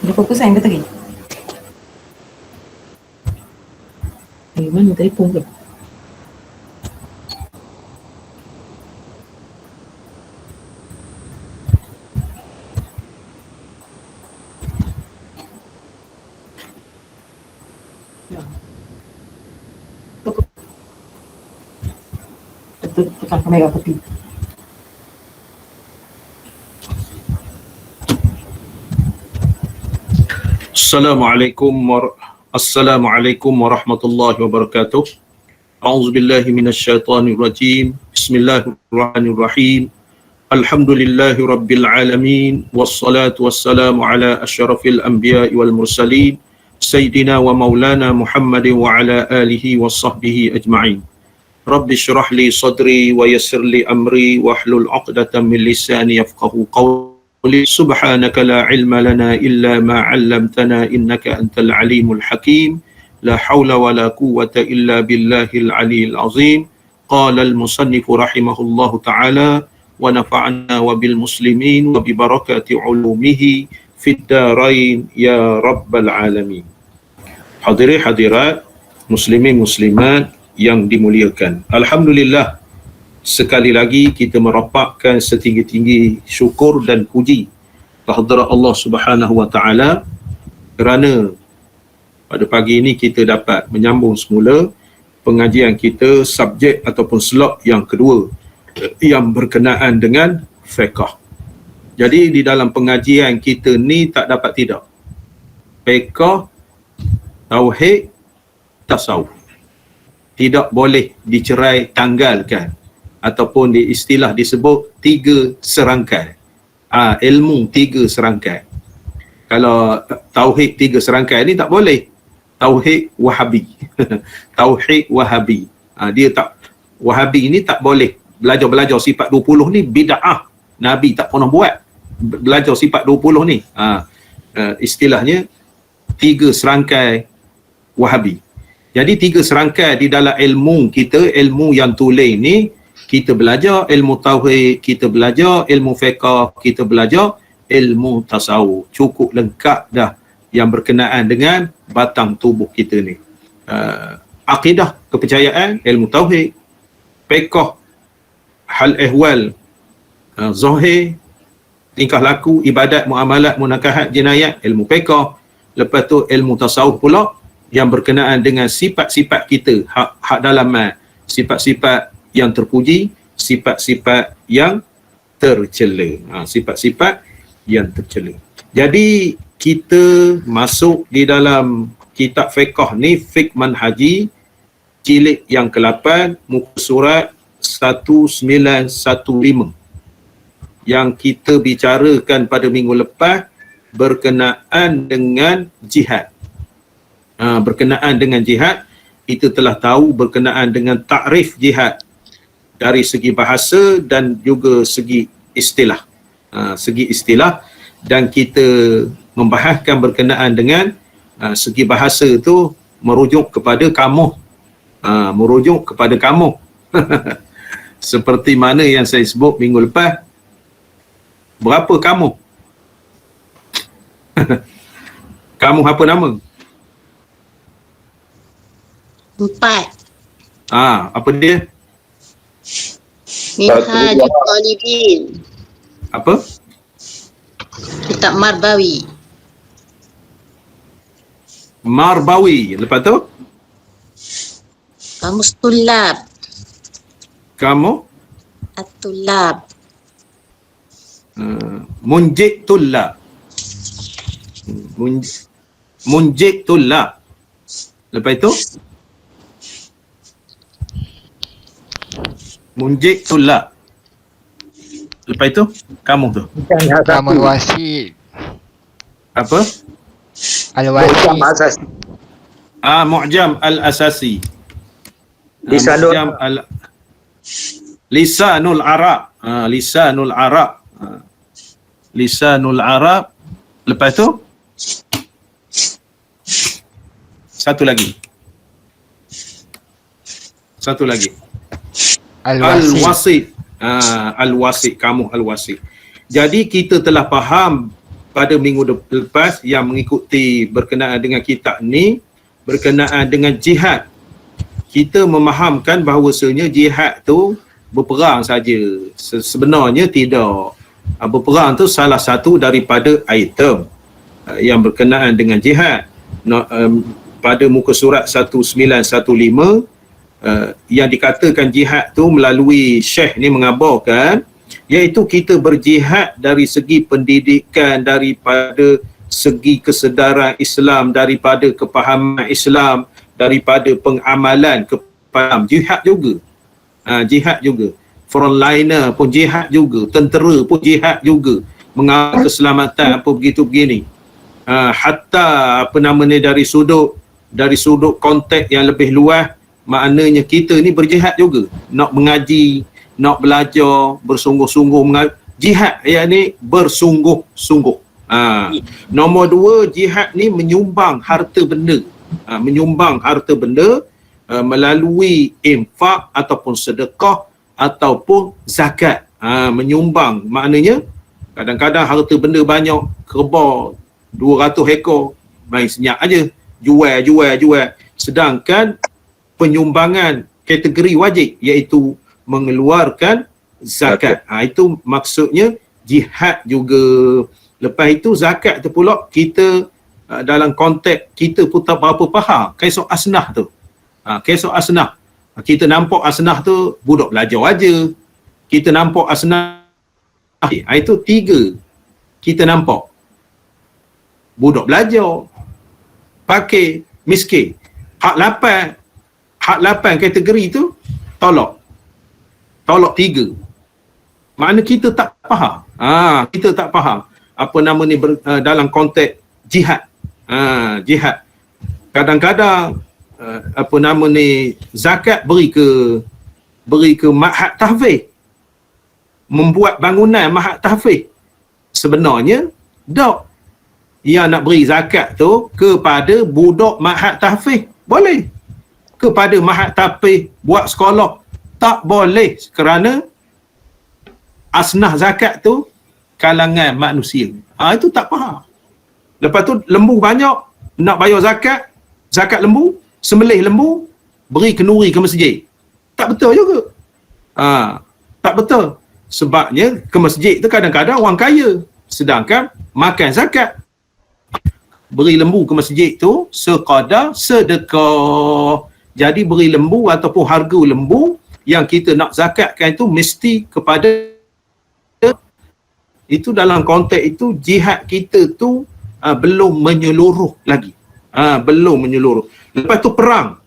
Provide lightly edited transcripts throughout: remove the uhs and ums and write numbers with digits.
Ada fokusan ke tadi? Mana telefon ke? Tekan kamera tepi. Assalamualaikum warahmatullahi wabarakatuh. A'udzubillahi minasyaitonir rajim. Bismillahirrahmanirrahim. Alhamdulillahi rabbil alamin wassalatu wassalamu ala asyrafil anbiya'i wal mursalin sayyidina wa maulana Muhammadin wa ala alihi washabbihi ajma'in. Rabbi syrah li sadri wa yassir li amri wahlul 'uqdatam min lisani yafqahu qawli. Subhanaka la ilma lana illa ma 'allamtana innaka antal alimul hakim. La haula wa la quwwata illa billahil aliyil azim. Qala al musannif rahimahullahu ta'ala wa nafa'ana wa bil muslimin wa bi barakati ulumihi fid darain ya rabbal alamin. Hadirin hadirat, muslimin muslimat yang dimuliakan, alhamdulillah, sekali lagi kita merapatkan setinggi-tinggi syukur dan puji kehadrat Allah Subhanahu wa taala kerana pada pagi ini kita dapat menyambung semula pengajian kita subjek ataupun slot yang kedua yang berkenaan dengan fiqh. Jadi di dalam pengajian kita ni tak dapat tidak fiqh, tauhid, tasawuf tidak boleh dicerai tanggalkan ataupun di istilah disebut tiga serangkai. Ilmu tiga serangkai. Kalau tauhid tiga serangkai ni tak boleh. Tauhid Wahabi. Tauhid Wahabi. Dia tak, Wahabi ni tak boleh. Belajar sifat 20 ni bid'ah. Nabi tak pernah buat. Belajar sifat 20 ni. Istilahnya tiga serangkai Wahabi. Jadi tiga serangkai di dalam ilmu kita, ilmu yang tulen ni, kita belajar ilmu tauhid, kita belajar ilmu fiqh, kita belajar ilmu tasawuf. Cukup lengkap dah yang berkenaan dengan batang tubuh kita ni. Akidah, kepercayaan, ilmu tauhid, fiqh, hal ehwal, zahir, tingkah laku, ibadat, muamalat, munakahat, jinayat, ilmu fiqh. Lepas tu ilmu tasawuf pula yang berkenaan dengan sifat-sifat kita, hak dalaman, sifat-sifat yang terpuji, sifat-sifat yang tercela. Sifat-sifat yang tercela. Jadi kita masuk di dalam kitab fiqh ni, fiqh manhaji, jilid yang ke-8, muka surat 1915. Yang kita bicarakan pada minggu lepas berkenaan dengan jihad. Berkenaan dengan jihad, kita telah tahu berkenaan dengan takrif jihad dari segi bahasa dan juga segi istilah. Segi istilah, dan kita membahaskan berkenaan dengan segi bahasa itu merujuk kepada kamuh. Merujuk kepada kamuh. Seperti mana yang saya sebut minggu lepas. Berapa kamuh? Kamuh apa nama? 4. Apa dia? Minhajul Talibin. Apa? Kitab Marbawi. Marbawi. Lepas tu? Kamus Tulab. Kamu? At-Tulab. Munjid Tulab. Munjid Tulab. Lepas itu? Munjid Tulab. Lepas itu? Kamu tu? Kamu Wasid. Apa? Al-Wasid. Mu'jam al-asasi. Lisanul Lisanul Arab. Lisanul Arab. Lisanul Arab. Lepas tu? Satu lagi. Al-Wasid. Al-Wasid. Kamuh Al-Wasid. Jadi kita telah faham pada minggu lepas yang mengikuti berkenaan dengan kitab ni, berkenaan dengan jihad. Kita memahamkan bahawasanya jihad tu berperang saja. Sebenarnya tidak. Berperang tu salah satu daripada item yang berkenaan dengan jihad. Pada muka surat 1915 yang dikatakan jihad tu melalui Syekh ni mengabarkan, iaitu kita berjihad dari segi pendidikan, daripada segi kesedaran Islam, daripada kepahaman Islam, daripada pengamalan kepada jihad juga. Jihad juga. Frontliner pun jihad juga, tentera pun jihad juga, mengawal keselamatan apa begitu begini. Hatta dari sudut konteks yang lebih luas, maknanya kita ni berjihad juga, nak mengaji, nak belajar bersungguh-sungguh jihad yakni bersungguh-sungguh. Nombor 2, jihad ni menyumbang harta benda. Menyumbang harta benda melalui infak ataupun sedekah ataupun zakat. Menyumbang maknanya kadang-kadang harta benda banyak, kerbau 200 ekor, main senyap aja, jual. Sedangkan penyumbangan kategori wajib iaitu mengeluarkan zakat. Itu maksudnya jihad juga. Lepas itu zakat tu pula kita dalam konteks kita pun tak berapa faham kisah asnah tu. Kisah asnah. Kita nampak asnah tu budak belajar aja. Kita nampak asnah itu 3. Kita nampak budak belajar, pakai, miskin. Hak 8 kategori tu tolak 3. Makna kita tak faham. Kita tak faham apa nama ni dalam konteks jihad. Jihad. Kadang-kadang apa nama ni zakat beri ke ma'had tahfiz. Membuat bangunan ma'had tahfiz. Sebenarnya tak. Yang nak beri zakat tu kepada budak ma'had tahfiz boleh. Kepada ma'had tahfiz buat sekolah tak boleh, kerana asnah zakat tu kalangan manusia. Itu tak faham. Lepas tu lembu banyak, nak bayar zakat lembu, sembelih lembu, beri kenduri ke masjid. Tak betul juga. Tak betul. Sebabnya ke masjid tu kadang-kadang orang kaya, sedangkan makan zakat. Beri lembu ke masjid tu sekadar sedekah. Jadi beri lembu ataupun harga lembu yang kita nak zakatkan itu mesti kepada itu. Dalam konteks itu jihad kita tu belum menyeluruh lagi. Belum menyeluruh. Lepas tu perang.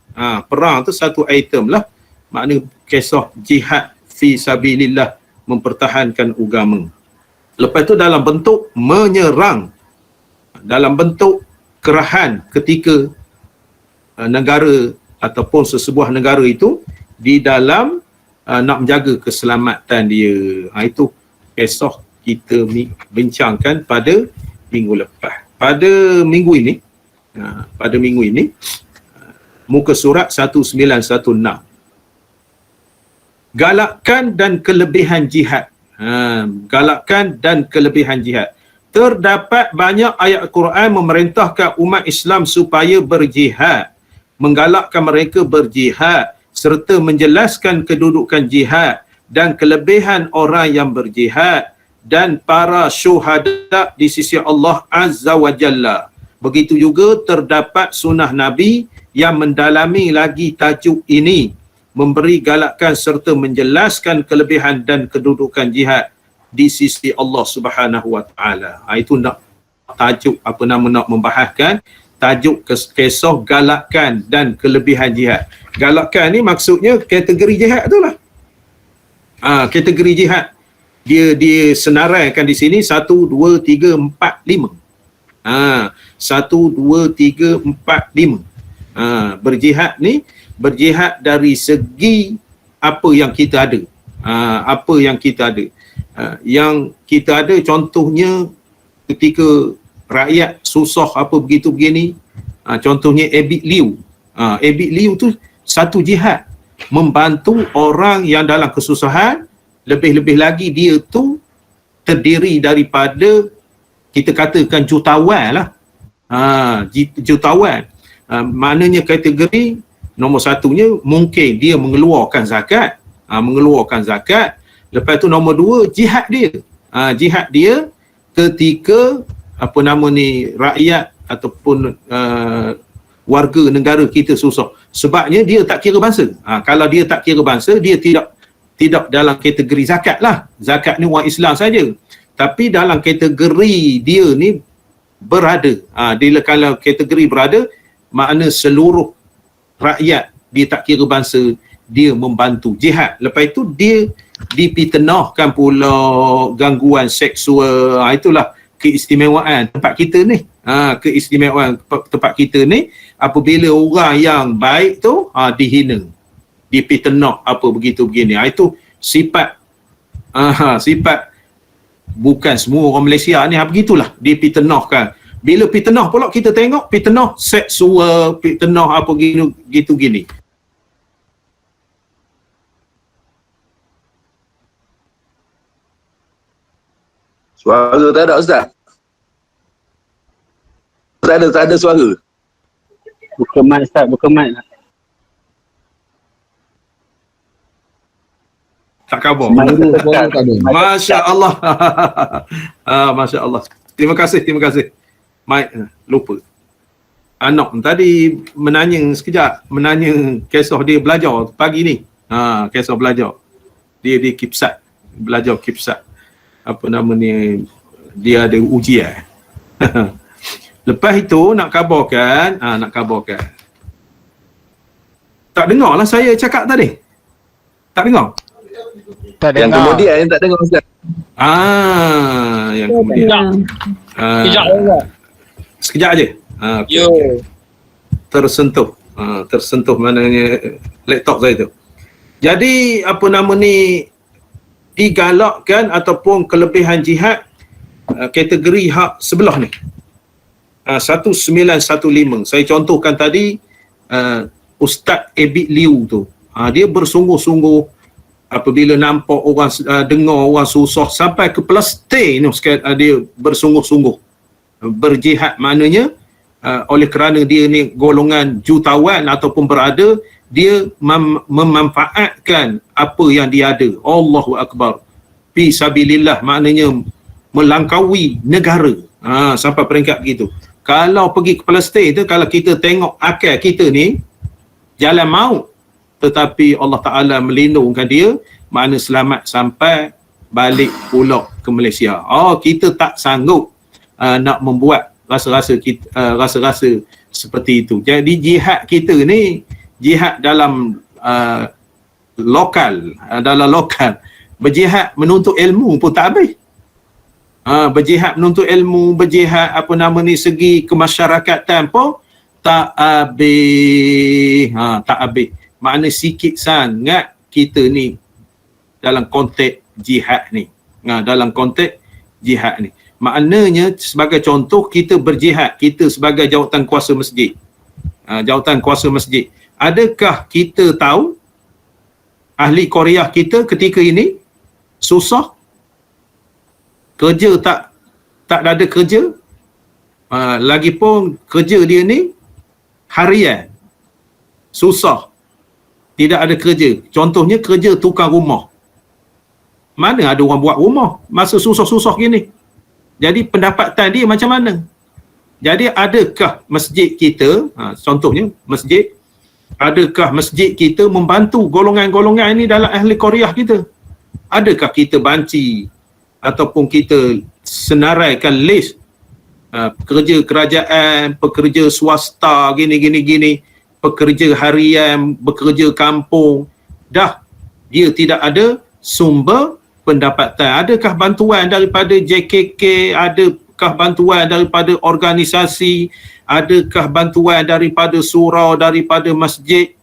Perang tu satu item lah. Makna kisah jihad fi sabilillah, mempertahankan agama. Lepas tu dalam bentuk menyerang, dalam bentuk kerahan ketika negara ataupun sesebuah negara itu di dalam nak menjaga keselamatan dia. Itu kisah kita bincangkan pada minggu lepas. Pada minggu ini muka surat 1916, galakkan dan kelebihan jihad. Galakkan dan kelebihan jihad. Terdapat banyak ayat Al-Quran memerintahkan umat Islam supaya berjihad, menggalakkan mereka berjihad serta menjelaskan kedudukan jihad dan kelebihan orang yang berjihad dan para syuhada di sisi Allah Azza wa Jalla. Begitu juga terdapat sunnah Nabi yang mendalami lagi tajuk ini, memberi galakkan serta menjelaskan kelebihan dan kedudukan jihad di sisi Allah Subhanahu wa Ta'ala. Itu nak tajuk nak membahaskan tajuk kisah galakkan dan kelebihan jihad. Galakkan ni maksudnya kategori jihad tu lah. Kategori jihad dia senaraikan di sini 1, 2, 3, 4, 5. 1, 2, 3, 4, 5. Berjihad ni berjihad dari segi apa yang kita ada. Apa yang kita ada. Yang kita ada contohnya ketika rakyat susah apa begitu begini, contohnya Abid Liu. Abid Liu tu satu jihad, membantu orang yang dalam kesusahan. Lebih-lebih lagi dia tu terdiri daripada kita katakan jutawan lah. Jutawan. Maknanya kategori nombor satunya mungkin dia mengeluarkan zakat. Mengeluarkan zakat. Lepas tu nombor dua, jihad dia. Jihad dia ketika rakyat ataupun warga negara kita susah. Sebabnya dia tak kira bangsa. Kalau dia tak kira bangsa, dia tidak dalam kategori zakat lah. Zakat ni orang Islam saja. Tapi dalam kategori dia ni berada. Kalau kategori berada, makna seluruh rakyat, dia tak kira bangsa, dia membantu jihad. Lepas itu dia dipitnahkan pula gangguan seksual. Itulah keistimewaan tempat kita ni. Keistimewaan tempat kita ni, apabila orang yang baik tu dihina, dipitnah apa begitu begini. Itu sifat sifat bukan semua orang Malaysia ni begitulah, dipitnahkan. Bila fitnah pula kita tengok fitnah seksual, fitnah apa gitu gini. Suara tak ada, Ustaz. Tak ada suara. Buka mic, Ustaz, buka mic. Tak khabar. Masya Masya Allah. Masya Allah. Terima kasih. Mike, lupa. Anak tadi menanya kisah dia belajar pagi ni. Kisah belajar. Dia KIPSAT. Belajar KIPSAT. Apa nama ni, dia ada ujian. Lepas itu nak khabarkan. Tak dengar lah saya cakap tadi. Tak dengar? Tak Yang dengar. kemudian yang tak dengar, Ustaz. Yang kemudian. Sekejap aje. Tersentuh maknanya laptop saya tu. Jadi apa nama ni, digalakkan ataupun kelebihan jihad kategori hak sebelah ni. 1915. Saya contohkan tadi Ustaz Abid Liu tu. Dia bersungguh-sungguh apabila nampak orang dengar orang susah sampai ke Palestin ni, dia bersungguh-sungguh berjihad. Maknanya oleh kerana dia ni golongan jutawan ataupun berada, dia memanfaatkan apa yang dia ada. Allahu Akbar. Fi sabilillah, maknanya melangkaui negara. Sampai peringkat begitu. Kalau pergi ke Palestin tu, kalau kita tengok akal kita ni jalan maut, tetapi Allah Ta'ala melindungkan dia, makna selamat sampai balik pula ke Malaysia. Kita tak sanggup nak membuat rasa-rasa seperti itu. Jadi jihad kita ni, jihad dalam lokal, berjihad menuntut ilmu pun tak habis. Berjihad menuntut ilmu, berjihad segi kemasyarakatan pun tak habis. Tak habis. Makna sikit sangat kita ni dalam konteks jihad ni. Dalam konteks jihad ni. Maknanya sebagai contoh, kita berjihad, kita sebagai jawatan kuasa masjid. Jawatan kuasa masjid. Adakah kita tahu ahli Korea kita ketika ini susah? Kerja tak ada kerja. Lagipun kerja dia ni harian. Susah. Tidak ada kerja. Contohnya kerja tukang rumah. Mana ada orang buat rumah masa susah-susah gini? Jadi pendapatan dia macam mana? Jadi adakah masjid kita, contohnya masjid, adakah masjid kita membantu golongan-golongan ini dalam ahli Korea kita? Adakah kita banci ataupun kita senaraikan list pekerja kerajaan, pekerja swasta, gini, pekerja harian, bekerja kampung, dah dia tidak ada sumber pendapatan. Adakah bantuan daripada JKK, adakah bantuan daripada organisasi, adakah bantuan daripada surau, daripada masjid?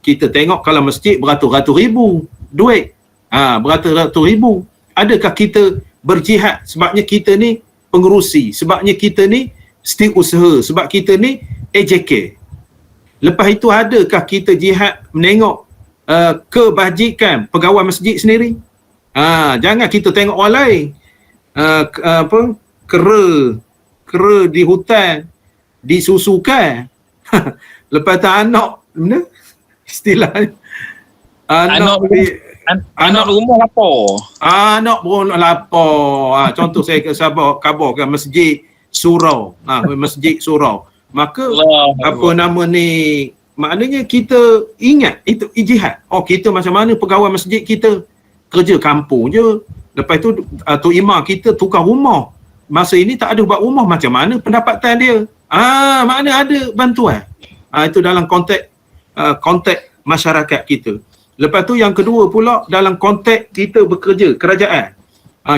Kita tengok kalau masjid beratus-ratus ribu duit, beratus-ratus ribu. Adakah kita berjihad sebabnya kita ni pengerusi, sebabnya kita ni setiausaha, sebab kita ni AJK? Lepas itu adakah kita jihad menengok kebajikan pegawai masjid sendiri? Jangan kita tengok orang lain. kera di hutan disusukan. Lepas tu anak, mana istilahnya, Anak rumah lapar. anak pun lapar. Contoh saya kabarkan masjid surau. Masjid surau. Maka apa nama ni, maknanya kita ingat itu jihad. Oh, kita macam mana pegawai masjid kita kerja kampung je. Lepas tu Tok Imam kita tukar rumah. Masa ini tak ada buat rumah, macam mana pendapatan dia? Makna ada bantuan. Itu dalam konteks masyarakat kita. Lepas tu yang kedua pula dalam konteks kita bekerja kerajaan.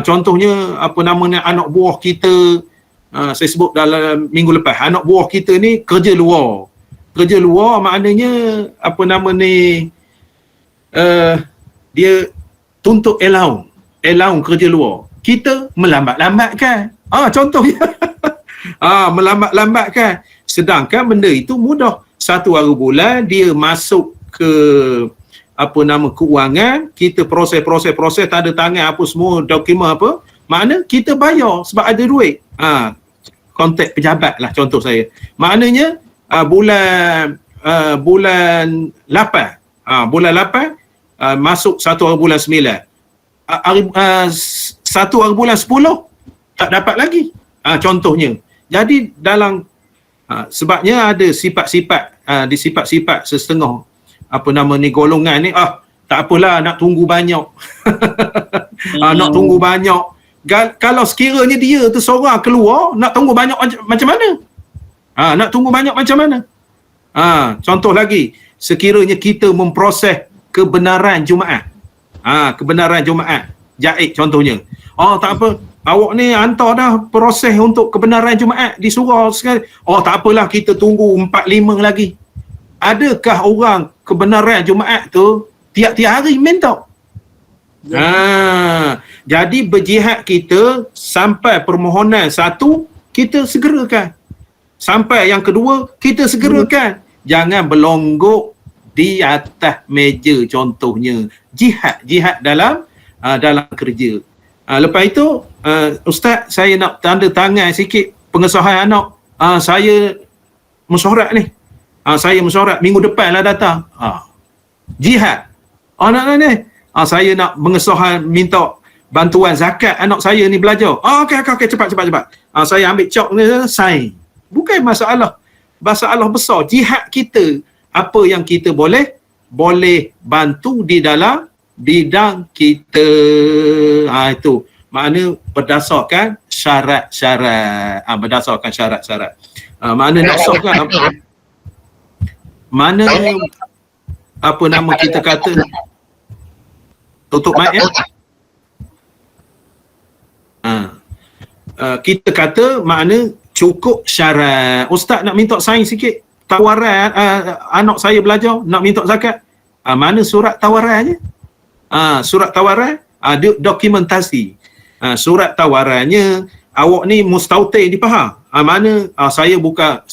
Contohnya apa namanya, anak buah kita, saya sebut dalam minggu lepas, anak buah kita ni kerja luar. Kerja luar maknanya apa nama ni, dia tuntut allowance kerja luar. Kita melambat-lambatkan. Contohnya melambat-lambatkan. Sedangkan benda itu mudah. 1 hari bulan dia masuk ke apa nama keuangan, kita proses tanda tangan apa semua, dokumen apa, makna kita bayar sebab ada duit. Konteks pejabat lah contoh saya. Maknanya bulan 8 masuk 1 hari bulan 9, 1 hari bulan 10 tak dapat lagi. Contohnya. Jadi dalam sebabnya ada sifat-sifat di sifat-sifat setengah apa nama ni golongan ni, tak apalah nak tunggu banyak. Nak tunggu banyak. Kalau sekiranya dia tu seorang keluar, nak tunggu banyak macam mana? Nak tunggu banyak macam mana? Contoh lagi, sekiranya kita memproses kebenaran Jumaat. Kebenaran Jumaat. Jaid contohnya. Tak apa, awak ni hantar dah proses untuk kebenaran Jumaat di surau sekali. Tak apalah, kita tunggu 4-5 lagi. Adakah orang kebenaran Jumaat tu tiap-tiap hari minta? Jadi berjihad kita sampai permohonan satu, kita segerakan. Sampai yang kedua, kita segerakan. Jangan berlonggok di atas meja contohnya. Jihad dalam kerja. Lepas itu, Ustaz, saya nak tanda tangan sikit pengesahan anak. Saya mesyuarat ni. Saya mesyuarat minggu depan lah datang. Jihad. Anak ni. Saya nak mengesahan minta bantuan zakat anak saya ni belajar. Okey, cepat. Saya ambil cok ni, sign. Bukan masalah besar. Jihad kita, apa yang kita boleh bantu di dalam bidang kita. Itu makna berdasarkan syarat-syarat. Berdasarkan syarat-syarat. Makna nak sahkan mana apa nama kita kata, tutup mic ya. Kita kata makna cukup syarat. Ustaz nak minta sign sikit tawaran anak saya belajar, nak minta zakat. Mana surat tawarannya? Surat tawaran, dokumentasi. Surat tawarannya, awak ni mustautin di Pahang. Mana saya bukan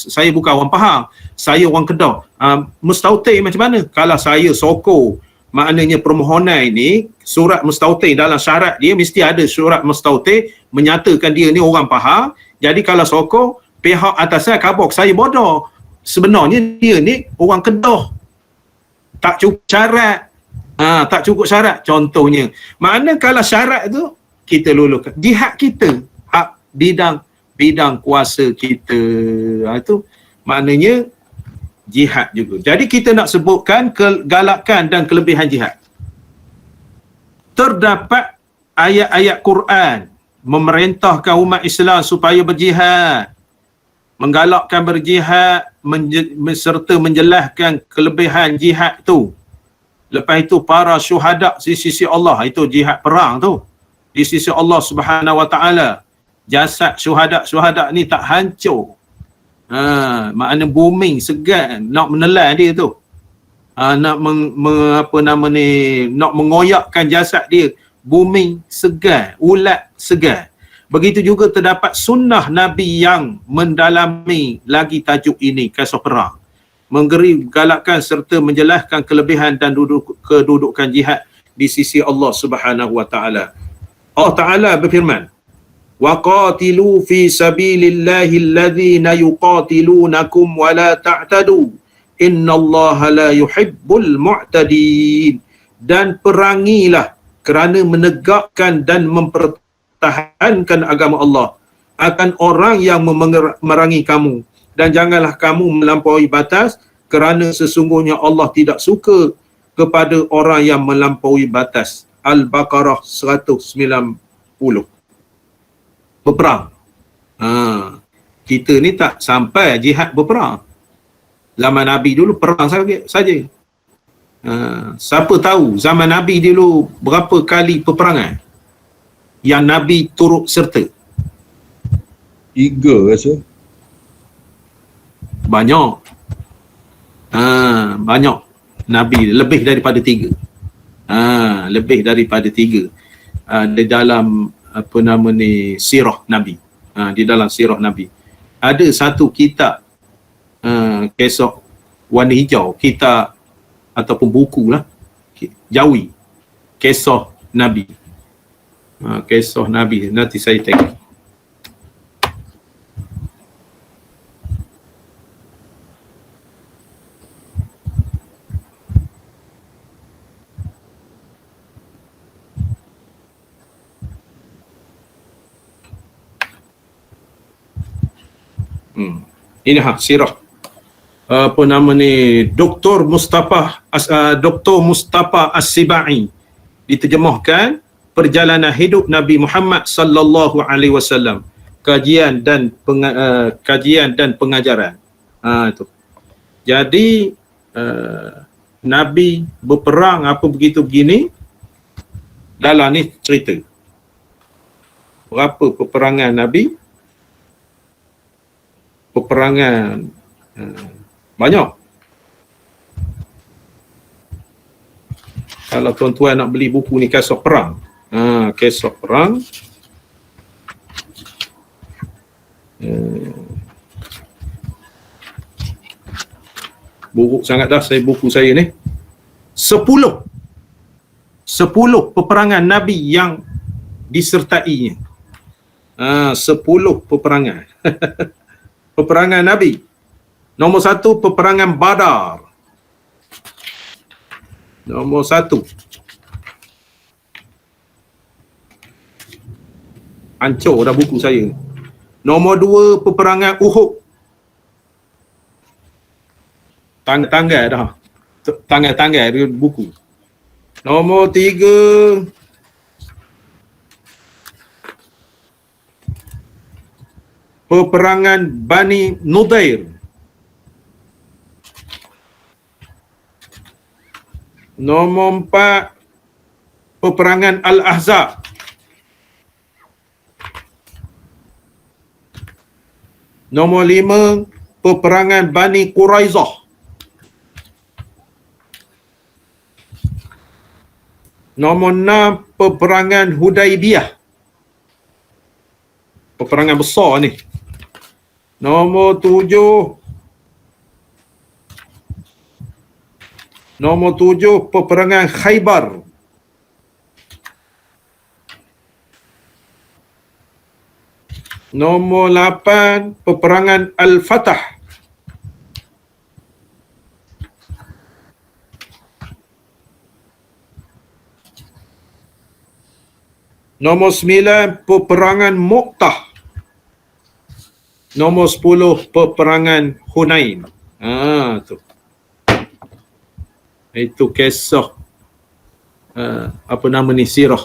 orang Pahang, saya orang Kedah. Mustautin macam mana? Kalau saya sokong, maknanya permohonan ini, surat mustautin dalam syarat dia mesti ada surat mustautin menyatakan dia ni orang Pahang. Jadi kalau sokong, pihak atasan khabar saya bodoh, sebenarnya dia ni orang Kedah. Tak cukup syarat. Tak cukup syarat contohnya. Makna kalau syarat tu kita lulukan. Jihad kita, bidang kuasa kita. Itu maknanya jihad juga. Jadi kita nak sebutkan kegalakan dan kelebihan jihad. Terdapat ayat-ayat Quran memerintahkan umat Islam supaya berjihad, menggalakkan berjihad serta menjelaskan kelebihan jihad tu. Lepas itu para syuhada di sisi Allah, itu jihad perang tu. Di sisi Allah Subhanahu Wa Taala, jasad syuhada ni tak hancur. Makna booming segan nak menelan dia tu. Nak nak mengoyakkan jasad dia, booming segan, ulat segan. Begitu juga terdapat sunnah Nabi yang mendalami lagi tajuk ini, kisah perang. Menggeri galakkan serta menjelaskan kelebihan dan kedudukan jihad di sisi Allah Subhanahu Wa Taala. Allah Taala berfirman, wa qatilu fi sabilillahi alladhina yuqatilunakum wa la ta'tadu innallaha la yuhibbul mu'tadin. Dan perangilah kerana menegakkan dan mempertahankan agama Allah akan orang yang memerangi kamu, dan janganlah kamu melampaui batas kerana sesungguhnya Allah tidak suka kepada orang yang melampaui batas. Al-Baqarah 190. Berperang. Kita ni tak sampai jihad berperang. Zaman Nabi dulu perang saja. Siapa tahu zaman Nabi dulu berapa kali peperangan yang Nabi turut serta? 3 rasa. Banyak. Banyak. Nabi lebih daripada 3. Lebih daripada 3. Di dalam sirah Nabi. Di dalam sirah Nabi. Ada satu kitab kisah warna hijau, kitab ataupun buku lah, Jawi, kisah Nabi. Kisah Nabi, nanti saya tengok. Ini sirah Dr. Mustafa As-Sibai, diterjemahkan perjalanan hidup Nabi Muhammad sallallahu alaihi wasallam, kajian dan pengajaran. Itu. Jadi Nabi berperang apa begitu begini. Dalam ni cerita berapa peperangan Nabi. Peperangan banyak. Kalau tuan-tuan nak beli buku ni, kisah perang. Kisah perang. Buruk sangat dah buku saya ni. 10 peperangan Nabi yang disertainya. 10 peperangan. Peperangan Nabi. Nombor 1, peperangan Badar. Nombor 1. Hancur dah buku saya. Nombor 2, peperangan Uhud. Tanggal dah. Tanggal dia buku. Nombor 3, peperangan Bani Nudair. Nombor 4, peperangan Al-Ahzab. Nombor 5, peperangan Bani Quraizah. Nombor 6, peperangan Hudaibiyah. Peperangan besar ni. Nombor 7, peperangan Khaybar. Nombor 8, peperangan Al-Fatah. Nombor 9, peperangan Mu'tah. Nombor 10, peperangan Hunain. Tu. Itu kisah sirah.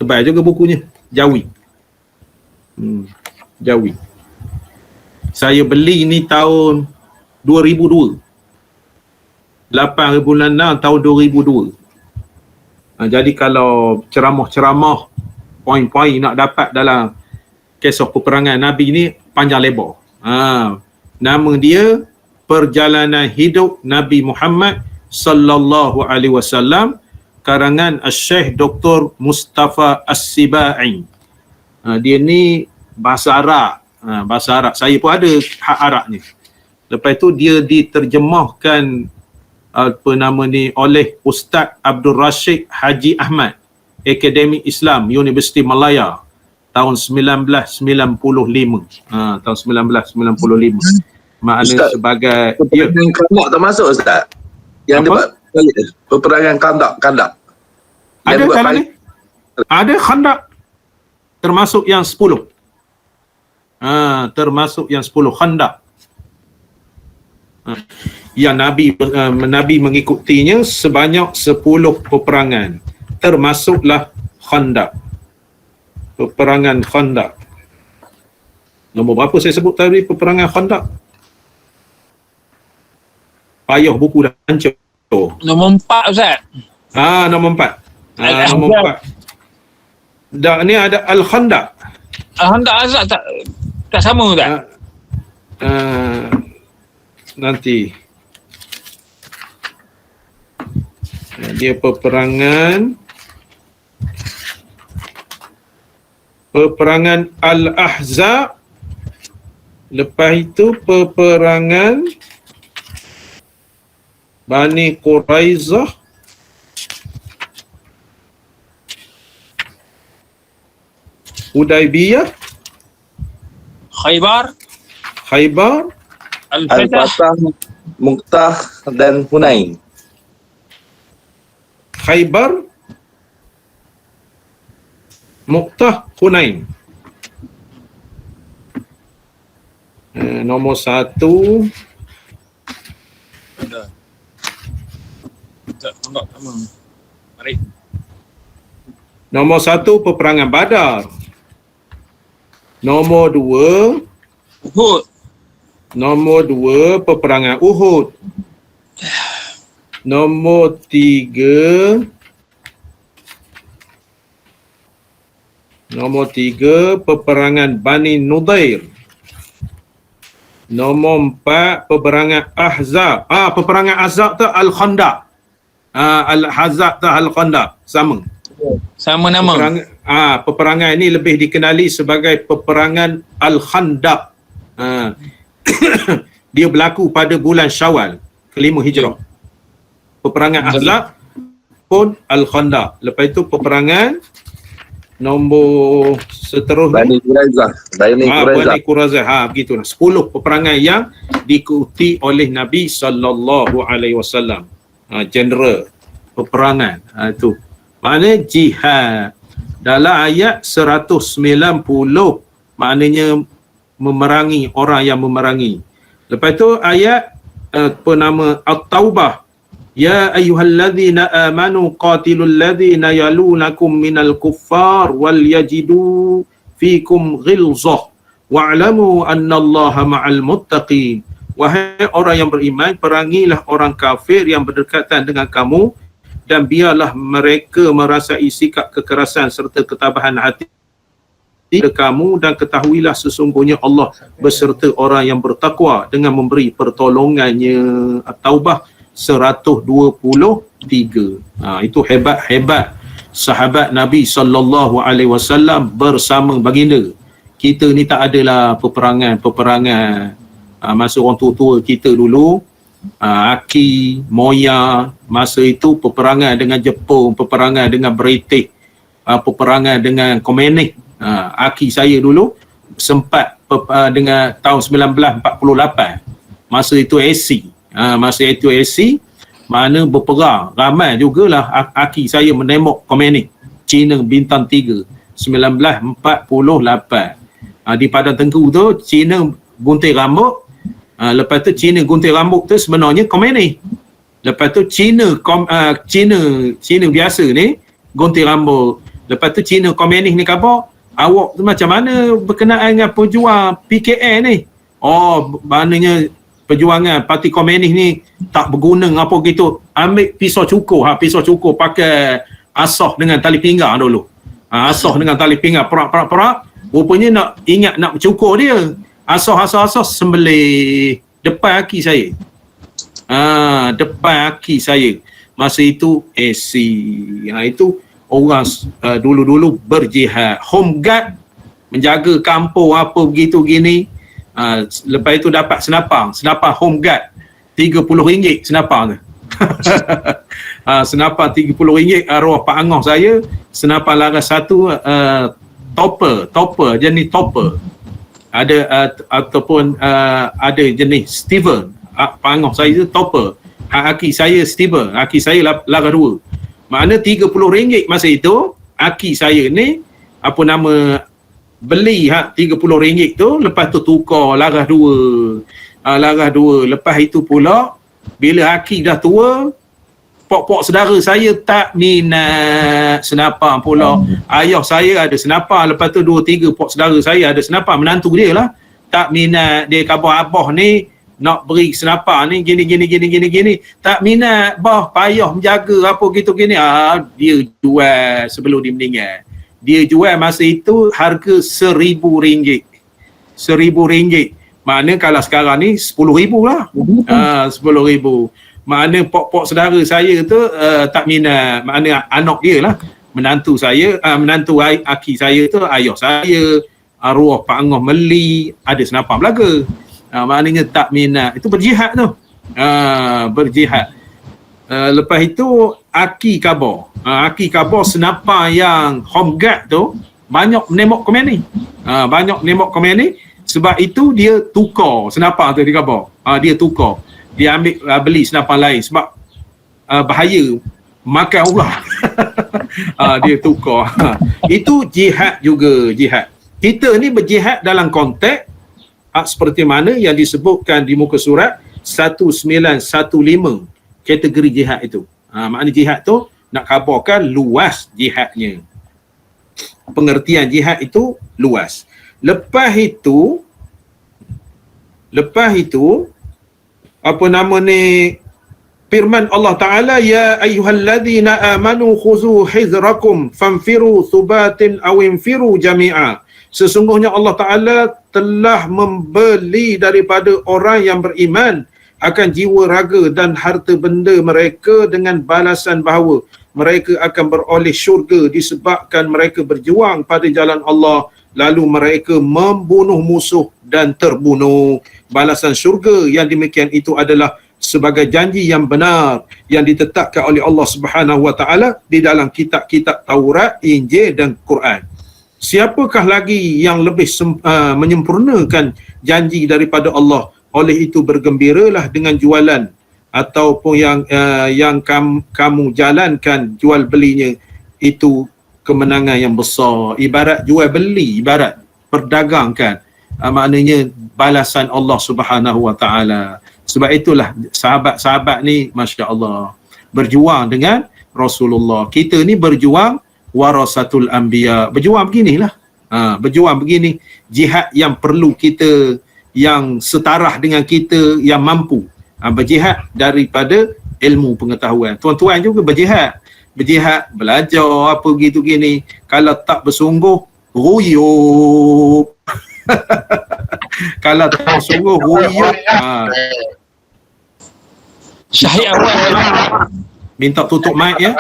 Tebal juga bukunya. Jawi. Jawi. Saya beli ni tahun 2002. 8 bulan 6 tahun 2002. Jadi kalau ceramah-ceramah, poin-poin nak dapat dalam kisah peperangan Nabi ni panjang lebar. Nama dia Perjalanan Hidup Nabi Muhammad sallallahu alaihi wasallam, karangan Syekh Dr. Mustafa As-Sibai. Dia ni bahasa Arab. Bahasa Arab. Saya pun ada hak Arabnya. Lepas tu dia diterjemahkan oleh Ustaz Abdul Rashid Haji Ahmad, Akademi Islam Universiti Malaya tahun 1995. Tahun 1995. Makna Ustaz, sebagai Peperangan Kandak termasuk Ustaz? Yang Apa? dia buat peperangan Kandak. ada buat dalam ni. Ada Khandaq termasuk yang 10. Termasuk yang 10 Khandaq. Yang Nabi mengikutinya sebanyak 10 peperangan. Termasuklah Khandaq. Peperangan Khandaq. Nombor berapa saya sebut tadi peperangan Khandaq? Payah buku dah hancur. Nombor 4 Ustaz. Nombor 4. Al-Ahzab. Nombor 4. Dan ni ada Al-Khandaq. Alhamdulillah Ustaz tak sama Ustaz. Nanti dia peperangan Al-Ahzab, lepas itu peperangan Bani Quraizah, Hudaybiyah, Khaybar, Al-Fatah, Al-Fatah, Muqtah dan Hunain. Khaybar, Muqtah, Hunain. Nombor 1 tak sama. Mari. Nombor 1 peperangan Badar. Nombor 2 Uhud. Nombor 2 peperangan Uhud. Nombor 3 peperangan Bani Nudair. Nombor 4 peperangan Ahzab. Peperangan Ahzab tu Al-Khandaq. Al-Ahzab tu Al-Khandaq. Sama Nama. Peperangan ini lebih dikenali sebagai peperangan Al-Khandaq. Dia berlaku pada bulan Syawal ke-5 Hijrah. Peperangan Ahzab pun Al-Khandaq. Lepas itu peperangan nombor seterusnya Bani Quraizah. Bani Quraizah. Begitulah 10 peperangan yang diikuti oleh Nabi sallallahu alaihi wasallam. General peperangan. Itu maknanya jihad. Dalam ayat 190 maknanya memerangi orang yang memerangi. Lepas itu ayat penama At-Taubah. Ya ayyuhalladzina amanu qatilul ladzina yalunakum minal kuffar wal yajidu fikum ghilzah wa'lamu annallaha ma'al muttaqin. Wahai orang yang beriman, perangilah orang kafir yang berdekatan dengan kamu dan biarlah mereka merasai sikap kekerasan serta ketabahan hati kamu, dan ketahuilah sesungguhnya Allah beserta orang yang bertakwa dengan memberi pertolongannya. At-Taubah 123. Itu hebat-hebat sahabat Nabi sallallahu alaihi wasallam bersama baginda. Kita ni tak adalah peperangan masa orang tua-tua kita dulu, Aki, Moya, masa itu peperangan dengan Jepun, peperangan dengan British, peperangan dengan Komunis. Aki saya dulu sempat dengan tahun 1948. Masa itu AC. Mana berperang. Ramai jugalah Aki saya menembak Komunis. Cina bintang 3 1948. Di Padang Tengku tu Cina gunting rambut. Lepas tu Cina gunting rambut tu sebenarnya Komunis. Lepas tu Cina biasa ni gunting rambut. Lepas tu Cina Komunis ni kata, awak tu macam mana berkenaan dengan pejuang PKN ni? Maknanya perjuangan parti Komunis ni tak berguna apa gitu. Ambil pisau cukur pakai asah dengan tali pinggang dulu. Asah dengan tali pinggang perak. Rupanya nak bercukur dia. Asah sembelih depan kaki saya. Depan kaki saya. Masa itu AC. Itu orang dulu berjihad. Home guard menjaga kampung apa begitu gini. Lepas itu dapat senapang home guard RM30 senapang tu. senapang RM30 arwah Pak Angah saya. Senapang laras satu topper jenis topper. Ada ataupun ada jenis Steven. Pangoh saya tu topper. Aki saya Steven. Aki saya larah 2. Makna RM30 masa itu aki saya ni apa nama beli RM30 tu, lepas tu tukar larah 2. Larah 2. Lepas itu pula bila aki dah tua, pok-pok saudara saya tak minat senapang pula. Ayah saya ada senapang, lepas tu 2-3 pok saudara saya ada senapang, menantu dia lah. Tak minat, dia khabar abah ni nak beri senapang ni gini. Tak minat, bah payah menjaga apa gitu gini. Dia jual sebelum dia meninggal. Dia jual masa itu harga RM1,000. RM1,000. Makna kalau sekarang ni RM10,000 lah. RM10,000. Makna pok-pok saudara saya tu tak minat. Makna anak dia lah. Menantu saya, menantu aki saya tu ayah saya, arwah Pak Angah Meli, ada senapang belaka. Maknanya tak minat. Itu berjihad tu. Berjihad. Lepas itu aki khabar. Aki khabar senapang yang home guard tu banyak menembak komen ni. Banyak menembak komen ni. Sebab itu dia tukar senapang tu, dia khabar. Dia tukar. Dia ambil beli senapang lain sebab bahaya makan Allah. Dia tukar. Itu jihad juga, jihad. Kita ni berjihad dalam konteks seperti mana yang disebutkan di muka surat 1915 kategori jihad itu. Maknanya jihad tu nak khabarkan luas jihadnya. Pengertian jihad itu luas. Lepas itu apa nama ni, firman Allah Ta'ala, ya ayyuhalladzina amanu khuzu hizrakum fanfiru thubatin aw infiru jami'a. Sesungguhnya Allah Ta'ala telah membeli daripada orang yang beriman akan jiwa raga dan harta benda mereka dengan balasan bahawa mereka akan beroleh syurga disebabkan mereka berjuang pada jalan Allah, lalu mereka membunuh musuh dan terbunuh. Balasan syurga yang demikian itu adalah sebagai janji yang benar yang ditetapkan oleh Allah Subhanahu Wa Taala di dalam kitab-kitab Taurat, Injil dan Quran. Siapakah lagi yang lebih menyempurnakan janji daripada Allah? Oleh itu bergembiralah dengan jualan ataupun yang kamu jalankan jual belinya, itu kemenangan yang besar. Ibarat jual beli, ibarat perdagangkan. Maknanya balasan Allah Subhanahu Wa Taala. Sebab itulah sahabat-sahabat ni masya-Allah berjuang dengan Rasulullah. Kita ni berjuang warasatul anbiya. Berjuang beginilah. Berjuang begini, jihad yang perlu kita yang setarah dengan kita yang mampu. Berjihad daripada ilmu pengetahuan. Tuan-tuan juga berjihad. Berjihad, belajar apa gitu gini. Kalau tak bersungguh, ruyuk. Kalau tak bersungguh, ruyuk. Syahid awal. Minta tutup mic ya.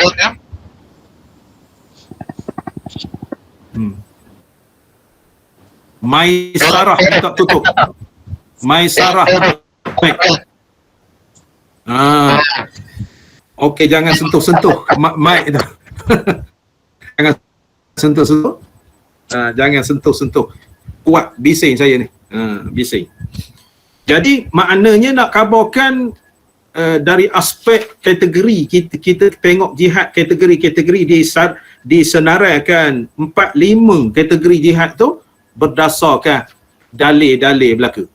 Mai Sarah minta tutup. Mai Sarah tutup mic. Okey, jangan sentuh-sentuh mic tu. Jangan sentuh-sentuh. Jangan sentuh-sentuh. Kuat bising saya ni. Bising. Jadi maknanya nak khabarkan dari aspek kategori kita tengok jihad kategori disenaraikan 4-5 kategori jihad tu berdasarkan dalil-dalil belaka.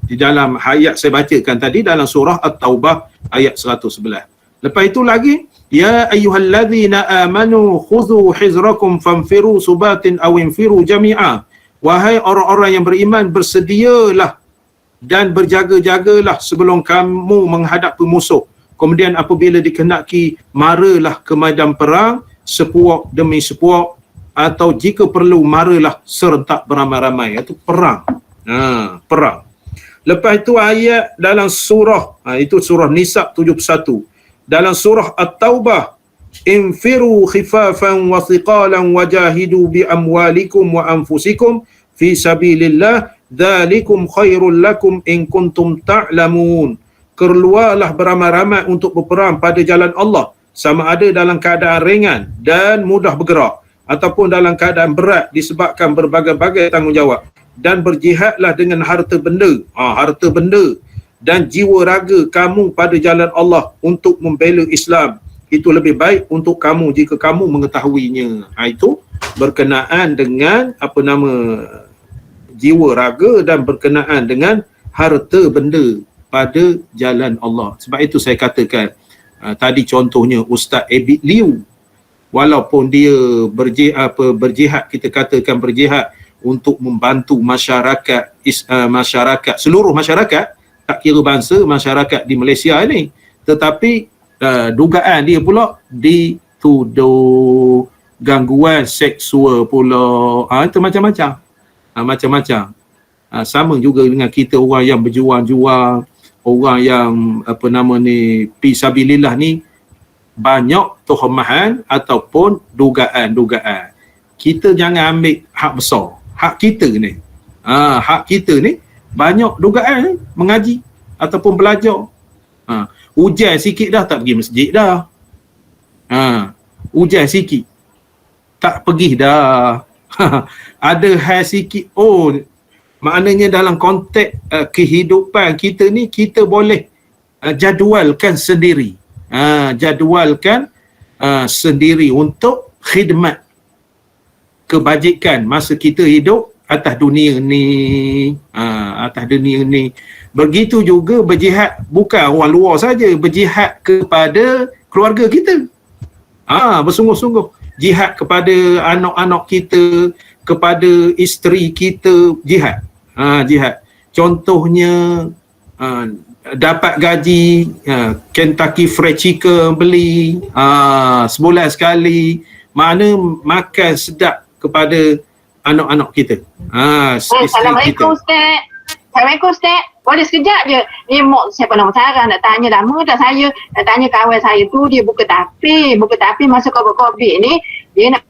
Di dalam ayat saya bacakan tadi dalam surah At-Taubah ayat 111. Lepas itu lagi, ya ayyuhalladzina amanu khudhu hizrakum fanfiru subatin aw infiru jami'a. Wahai orang-orang yang beriman, bersedialah dan berjaga-jagalah sebelum kamu menghadapi musuh. Kemudian apabila dikenaki, maralah ke medan perang sepuak demi sepuak, atau jika perlu maralah serentak beramai-ramai. Itu perang. Perang. Lepas itu ayat dalam surah, itu surah Nisa 71. Dalam surah At-Taubah, infiru khifafan wa thiqalan wajahidu bi amwalikum wa anfusikum fi sabilillah dzalikum khairul lakum in kuntum ta'lamun. Keluarlah beramai-ramai untuk berperang pada jalan Allah, sama ada dalam keadaan ringan dan mudah bergerak. ataupun dalam keadaan berat disebabkan berbagai-bagai tanggungjawab, dan berjihadlah dengan harta benda, harta benda dan jiwa raga kamu pada jalan Allah untuk membela Islam. Itu lebih baik untuk kamu jika kamu mengetahuinya. Itu berkenaan dengan jiwa raga dan berkenaan dengan harta benda pada jalan Allah. Sebab itu saya katakan tadi contohnya Ustaz Abid Liu, walaupun dia berjihad, kita katakan berjihad untuk membantu masyarakat, seluruh masyarakat, tak kira bangsa, masyarakat di Malaysia ni, tetapi dugaan dia pula dituduh gangguan seksual pula, itu macam-macam, sama juga dengan kita orang yang berjuang-juang, orang yang fisabilillah ni, banyak tohmahan ataupun dugaan-dugaan. Kita jangan ambil hak besar, hak kita ni. Hak kita ni banyak dugaan mengaji ataupun belajar. Hujan sikit dah tak pergi masjid dah. Hujan sikit tak pergi dah. Ada hal sikit, maknanya dalam konteks kehidupan kita ni, kita boleh jadualkan sendiri. Jadualkan sendiri untuk khidmat kebajikan masa kita hidup atas dunia ni. Begitu juga berjihad bukan orang luar saja, berjihad kepada keluarga kita. Bersungguh-sungguh jihad kepada anak-anak kita, kepada isteri kita, jihad. Contohnya dapat gaji, Kentucky Fried Chicken beli sebulan sekali, mana makan sedap kepada anak-anak kita. Assalamualaikum Ustaz. Assalamualaikum Ustaz. Boleh sekejap je. Ni Mok siapa nama Sarah nak tanya lama dah saya. Nak tanya kawan saya tu, dia buka tapi masa COVID ni, dia nak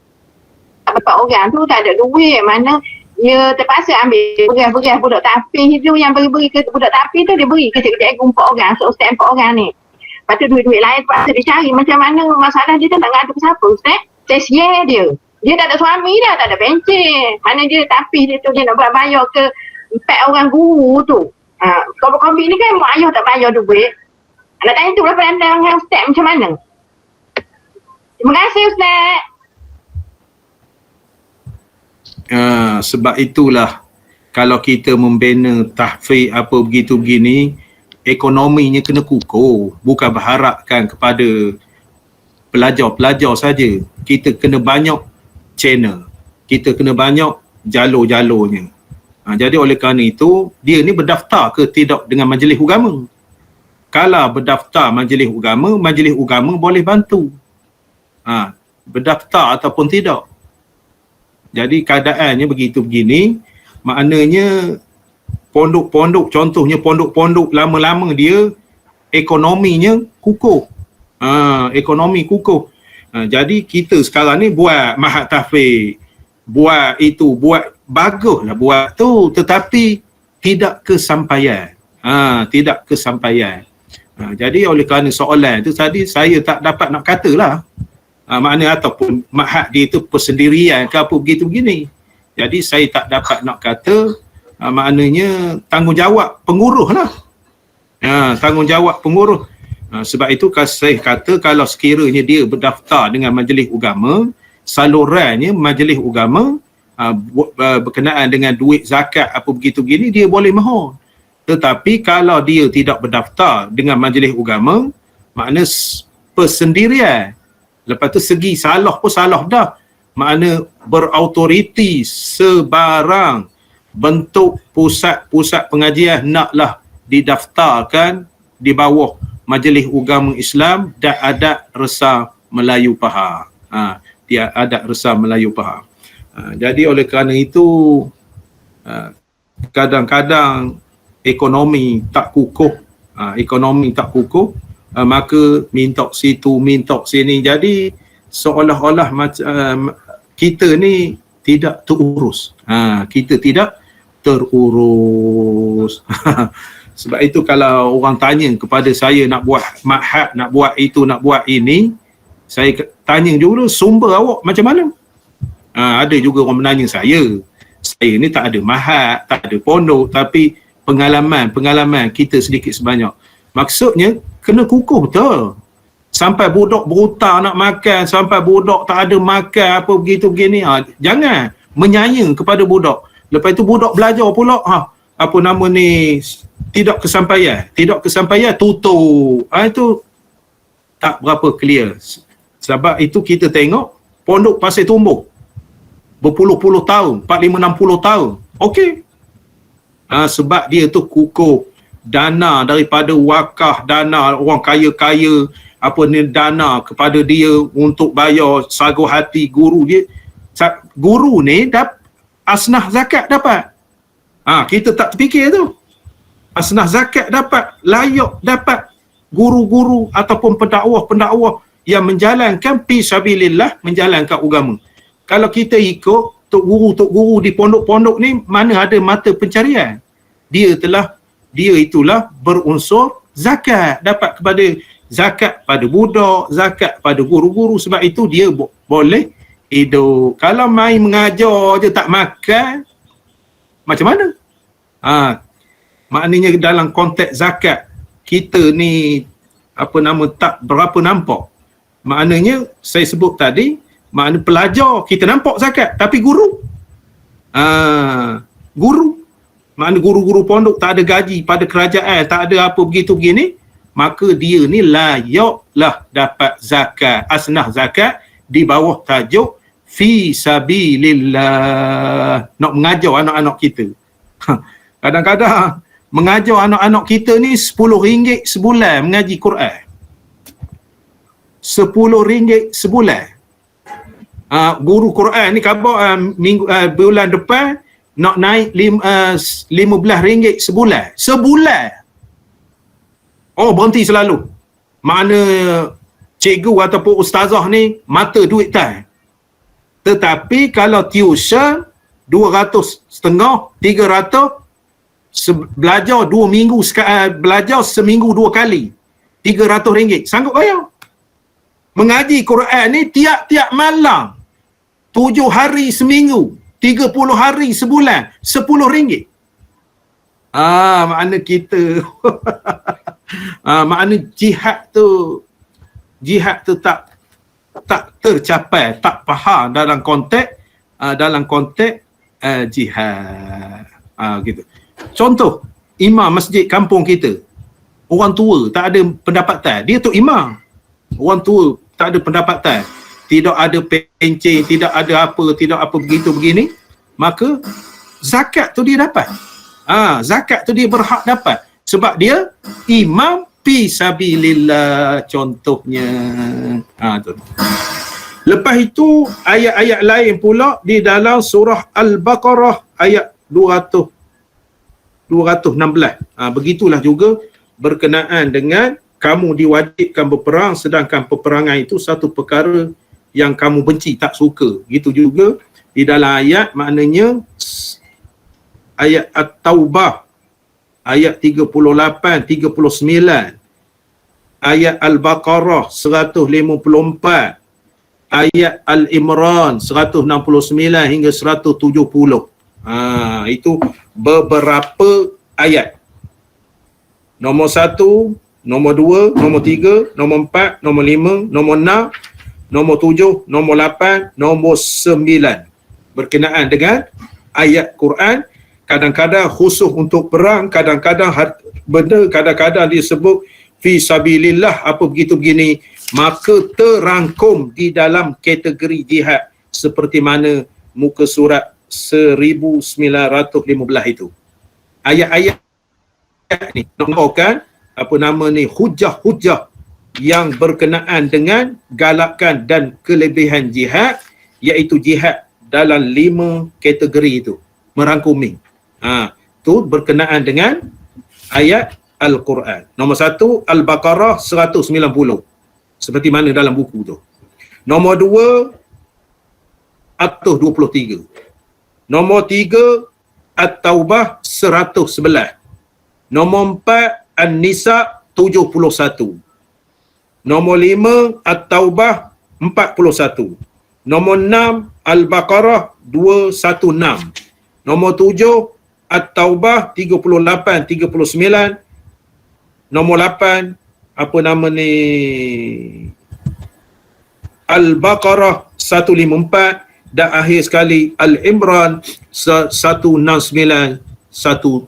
dapat orang tu tak ada duit. Mana dia terpaksa ambil beras budak tapi tu, yang beri ke budak tapi tu dia beri kecil-kecil 4 orang, Ustaz 4 orang ni. Lepas tu duit-duit lain terpaksa dia cari. Macam mana masalah dia tak ngadu ke siapa Ustaz? Saya share dia. Dia tak ada suami dah, tak ada pencen. Mana dia tapi dia tu, dia nak buat bayar ke 4 orang guru tu. COVID ni kan mak ayah tak bayar duit. Nak tanya tu berapa pandang dengan Ustaz macam mana? Terima kasih Ustaz. Sebab itulah kalau kita membina tahfiz apa begitu begini, ekonominya kena kukuh, bukan berharapkan kepada pelajar-pelajar saja. Kita kena banyak channel, kita kena banyak jalur-jalurnya. Jadi oleh kerana itu, dia ni berdaftar ke tidak dengan majlis agama. Kalau berdaftar majlis agama boleh bantu. Berdaftar ataupun tidak. Jadi keadaannya begitu begini, maknanya pondok-pondok, contohnya pondok-pondok lama-lama dia ekonominya kukuh. Ekonomi kukuh. Jadi kita sekarang ni buat mahat tahfiz, buat itu, buat baguslah buat tu, tetapi tidak kesampaian. Tidak kesampaian. Jadi oleh kerana soalan tu tadi saya tak dapat nak katalah. Makna ataupun mahat dia tu persendirian ke apa begitu begini. Jadi saya tak dapat nak kata, maknanya tanggungjawab penguruh lah. Tanggungjawab penguruh. Sebab itu saya kata kalau sekiranya dia berdaftar dengan majlis agama, salurannya majlis agama berkenaan dengan duit zakat apa begitu begini, dia boleh mohon. Tetapi kalau dia tidak berdaftar dengan majlis agama, makna persendirian. Lepas tu segi salah pun salah dah. Makna berautoriti sebarang bentuk pusat-pusat pengajian naklah didaftarkan di bawah Majlis Agama Islam dan adat resam Melayu Pahang. Dia adat resam Melayu Pahang. Jadi oleh kerana itu kadang-kadang ekonomi tak kukuh, maka minta situ, minta sini. Jadi seolah-olah macam kita ni tidak terurus. Kita tidak terurus. Sebab itu kalau orang tanya kepada saya nak buat ma'had, nak buat itu, nak buat ini, saya tanya dulu sumber awak macam mana? Ada juga orang menanya saya ni tak ada mahat, tak ada pondok, tapi pengalaman kita sedikit sebanyak. Maksudnya kena kukuh betul. Sampai budak berhutang nak makan, sampai budak tak ada makan apa begitu begini. Jangan menyayang kepada budak. Lepas itu budak belajar pula apa nama ni, tidak kesampaian tutup. Itu tak berapa clear. Sebab itu kita tengok pondok Pasir Tumbuh berpuluh-puluh tahun, 45-60 tahun. Okey. Sebab dia tu kukuh dana daripada wakaf, dana orang kaya-kaya, apa ni, dana kepada dia untuk bayar sagu hati guru dia. Guru ni asnah zakat dapat. Kita tak terfikir tu. Asnah zakat dapat, layak dapat guru-guru ataupun pendakwah-pendakwah yang menjalankan fi sabilillah, menjalankan agama. Kalau kita ikut tok guru di pondok-pondok ni, mana ada mata pencarian. Dia itulah berunsur zakat, dapat kepada zakat pada budak, zakat pada guru-guru. Sebab itu dia boleh hidup. Kalau main mengajar je tak makan, macam mana? Maknanya dalam konteks zakat kita ni tak berapa nampak. Maknanya saya sebut tadi, makna pelajar kita nampak zakat, tapi guru makna guru-guru pondok tak ada gaji pada kerajaan, tak ada apa begitu begini, maka dia ni layaklah dapat zakat, asnah zakat di bawah tajuk fi sabilillah. Nak mengajar anak-anak kita. Kadang-kadang mengajar anak-anak kita ni RM10 sebulan mengaji Quran. RM10 sebulan. Guru Quran ni khabar bulan depan nak naik RM15 sebulan. Berhenti selalu. Mana cikgu ataupun ustazah ni mata duit tak. Tetapi kalau tuition 250, 300, belajar 2 minggu belajar seminggu 2 kali, RM300, sanggup bayar. Mengaji Quran ni tiap-tiap malam, 7 hari seminggu, 30 hari sebulan, RM10. Makna kita makna jihad tu tak tercapai, tak faham dalam konteks jihad. Gitu. Contoh, imam masjid kampung kita, orang tua tak ada pendapatan, dia tu imam. Orang tua tak ada pendapatan, tidak ada pencen, tidak ada apa begitu begini, maka zakat tu dia dapat. Zakat tu dia berhak dapat sebab dia imam fi sabilillah contohnya. Tu. Lepas itu ayat-ayat lain pula di dalam surah Al-Baqarah ayat 216. Begitulah juga berkenaan dengan kamu diwajibkan berperang, sedangkan peperangan itu satu perkara yang kamu benci, tak suka. Gitu juga di dalam ayat, maknanya ayat At-Taubah ayat 38, 39, ayat Al-Baqarah 154, ayat Al-Imran 169 hingga 170. Itu beberapa ayat. Nombor 1, nombor 2, nombor 3, nombor 4, nombor 5, nombor 6, nombor 7, nombor 8, nombor 9 berkenaan dengan ayat Quran. Kadang-kadang khusus untuk perang, kadang-kadang benda, kadang-kadang disebut fi sabilillah apa begitu begini, maka terangkum di dalam kategori jihad seperti mana muka surat 1915 itu. Ayat-ayat ni menunjukkan hujah-hujah yang berkenaan dengan galakan dan kelebihan jihad, iaitu jihad dalam 5 kategori itu, merangkumi. Tu berkenaan dengan ayat Al-Quran. Nombor 1 Al-Baqarah 190 seperti mana dalam buku tu. Nombor 2 At-Tuh 23. Nombor 3 At-Taubah 111. Nombor 4 An-Nisa 71. Nombor 5 At-Taubah 41. Nombor 6 Al-Baqarah 216. Nombor 7 At-Taubah 38 39. Nombor 8 apa nama ni, Al-Baqarah 154, dan akhir sekali Al-Imran 169 170.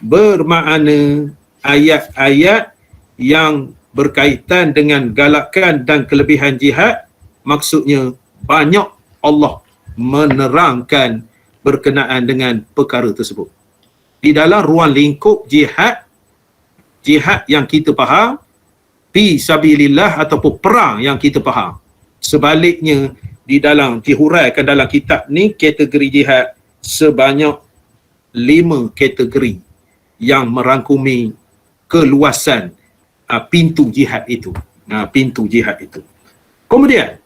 Bermakna ayat-ayat yang berkaitan dengan galakan dan kelebihan jihad, maksudnya banyak Allah menerangkan berkenaan dengan perkara tersebut. Di dalam ruang lingkup jihad yang kita faham, fi sabilillah ataupun perang yang kita faham. Sebaliknya, dihuraikan dalam kitab ni kategori jihad sebanyak 5 kategori yang merangkumi keluasan pintu jihad itu. Pintu jihad itu. Kemudian,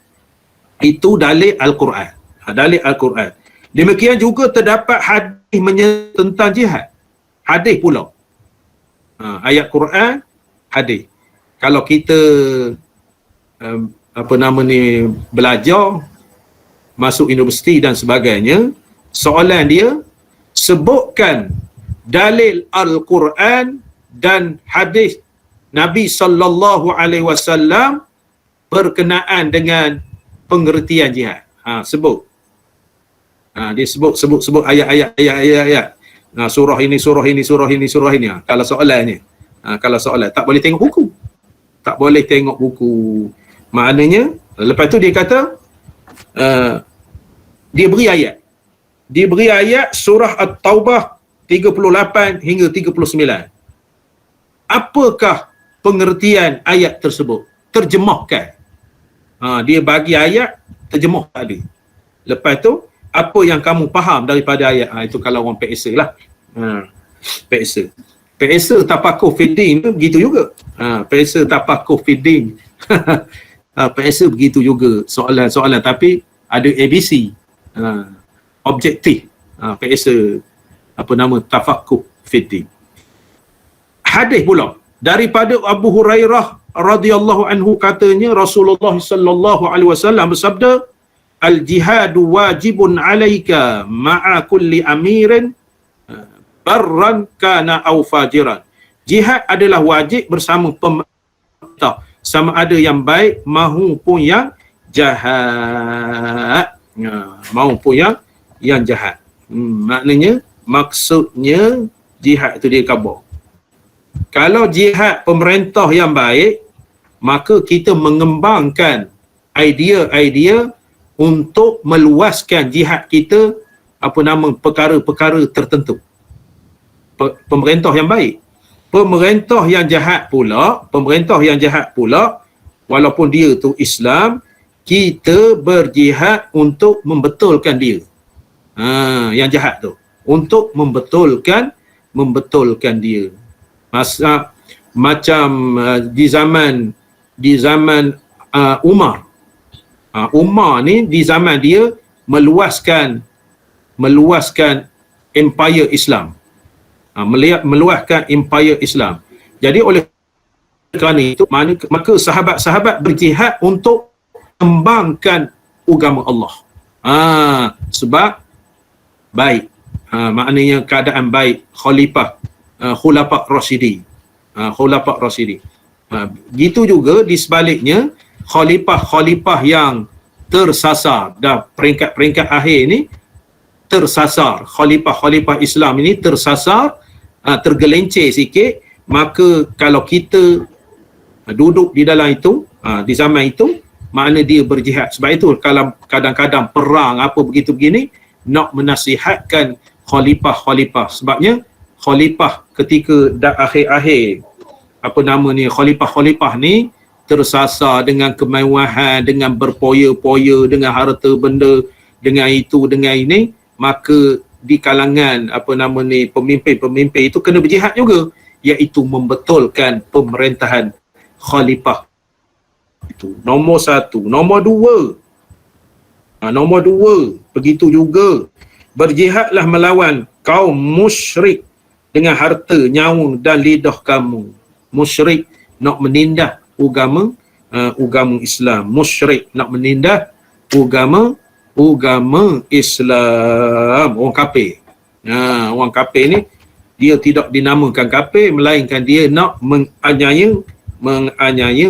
itu dalil Al-Quran. Dalil Al-Quran. Demikian juga terdapat hadis tentang jihad. Hadis pula. Ayat Quran, hadis. Kalau kita belajar, masuk universiti dan sebagainya, soalan dia, sebutkan dalil Al-Quran dan hadis Nabi sallallahu alaihi wasallam berkenaan dengan pengertian jihad. Sebut. Dia sebut ayat. Surah ini. Kalau soalannya. Kalau soalan, tak boleh tengok buku. Tak boleh tengok buku. Maknanya, lepas tu dia kata, dia beri ayat. Dia beri ayat surah At-Taubah 38 hingga 39. Apakah pengertian ayat tersebut? Terjemahkan. Dia bagi ayat, terjemah tadi. Lepas tu, apa yang kamu faham daripada ayat? Itu kalau orang PSA lah. PSA tapakuh fiddin begitu juga. PSA tapakuh fiddin. PSA begitu juga soalan-soalan, tapi ada ABC. Objektif. PSA tafakuh fiddin. Hadis pula daripada Abu Hurairah radhiyallahu anhu, katanya Rasulullah sallallahu alaihi wasallam bersabda, al-jihadu wajibun alaika ma'a kulli amirin barran kana aw fajiran. Jihad adalah wajib bersama pemerintah, sama ada yang baik maupun yang jahat. Maupun yang jahat. Maknanya, maksudnya jihad itu dia khabar. Kalau jihad pemerintah yang baik, maka kita mengembangkan idea-idea untuk meluaskan jihad kita, perkara-perkara tertentu. Pemerintah yang baik. Pemerintah yang jahat pula, walaupun dia tu Islam, kita berjihad untuk membetulkan dia. Yang jahat tu. Untuk membetulkan dia. Macam di zaman Umar. Umar ni di zaman dia meluaskan empire Islam. Meluaskan empire Islam. Jadi oleh kerana itu, maka sahabat-sahabat berjihad untuk kembangkan agama Allah. Sebab baik. Maknanya keadaan baik khulafah Rasyidin. Gitu juga di sebaliknya, khalifah yang tersasar, dah peringkat-peringkat akhir ni tersasar, khalifah Islam ini tersasar, tergelincir sikit, maka kalau kita duduk di dalam itu, di zaman itu, makna dia berjihad. Sebab itu kalau kadang-kadang perang apa begitu begini, nak menasihatkan khalifah. Sebabnya khalifah ketika dah akhir-akhir, khalifah ni tersasar dengan kemewahan, dengan berpoya-poya, dengan harta benda, dengan itu, dengan ini, maka di kalangan pemimpin-pemimpin itu kena berjihad juga, iaitu membetulkan pemerintahan khalifah itu. Nombor 1. Nombor 2, begitu juga berjihadlah melawan kaum musyrik dengan harta, nyawa dan lidah kamu. Musyrik nak menindas agama agama Islam. Musyrik, nak menindas agama Islam. Orang kafir. Orang kafir ni dia tidak dinamakan kafir, melainkan dia nak menganiaya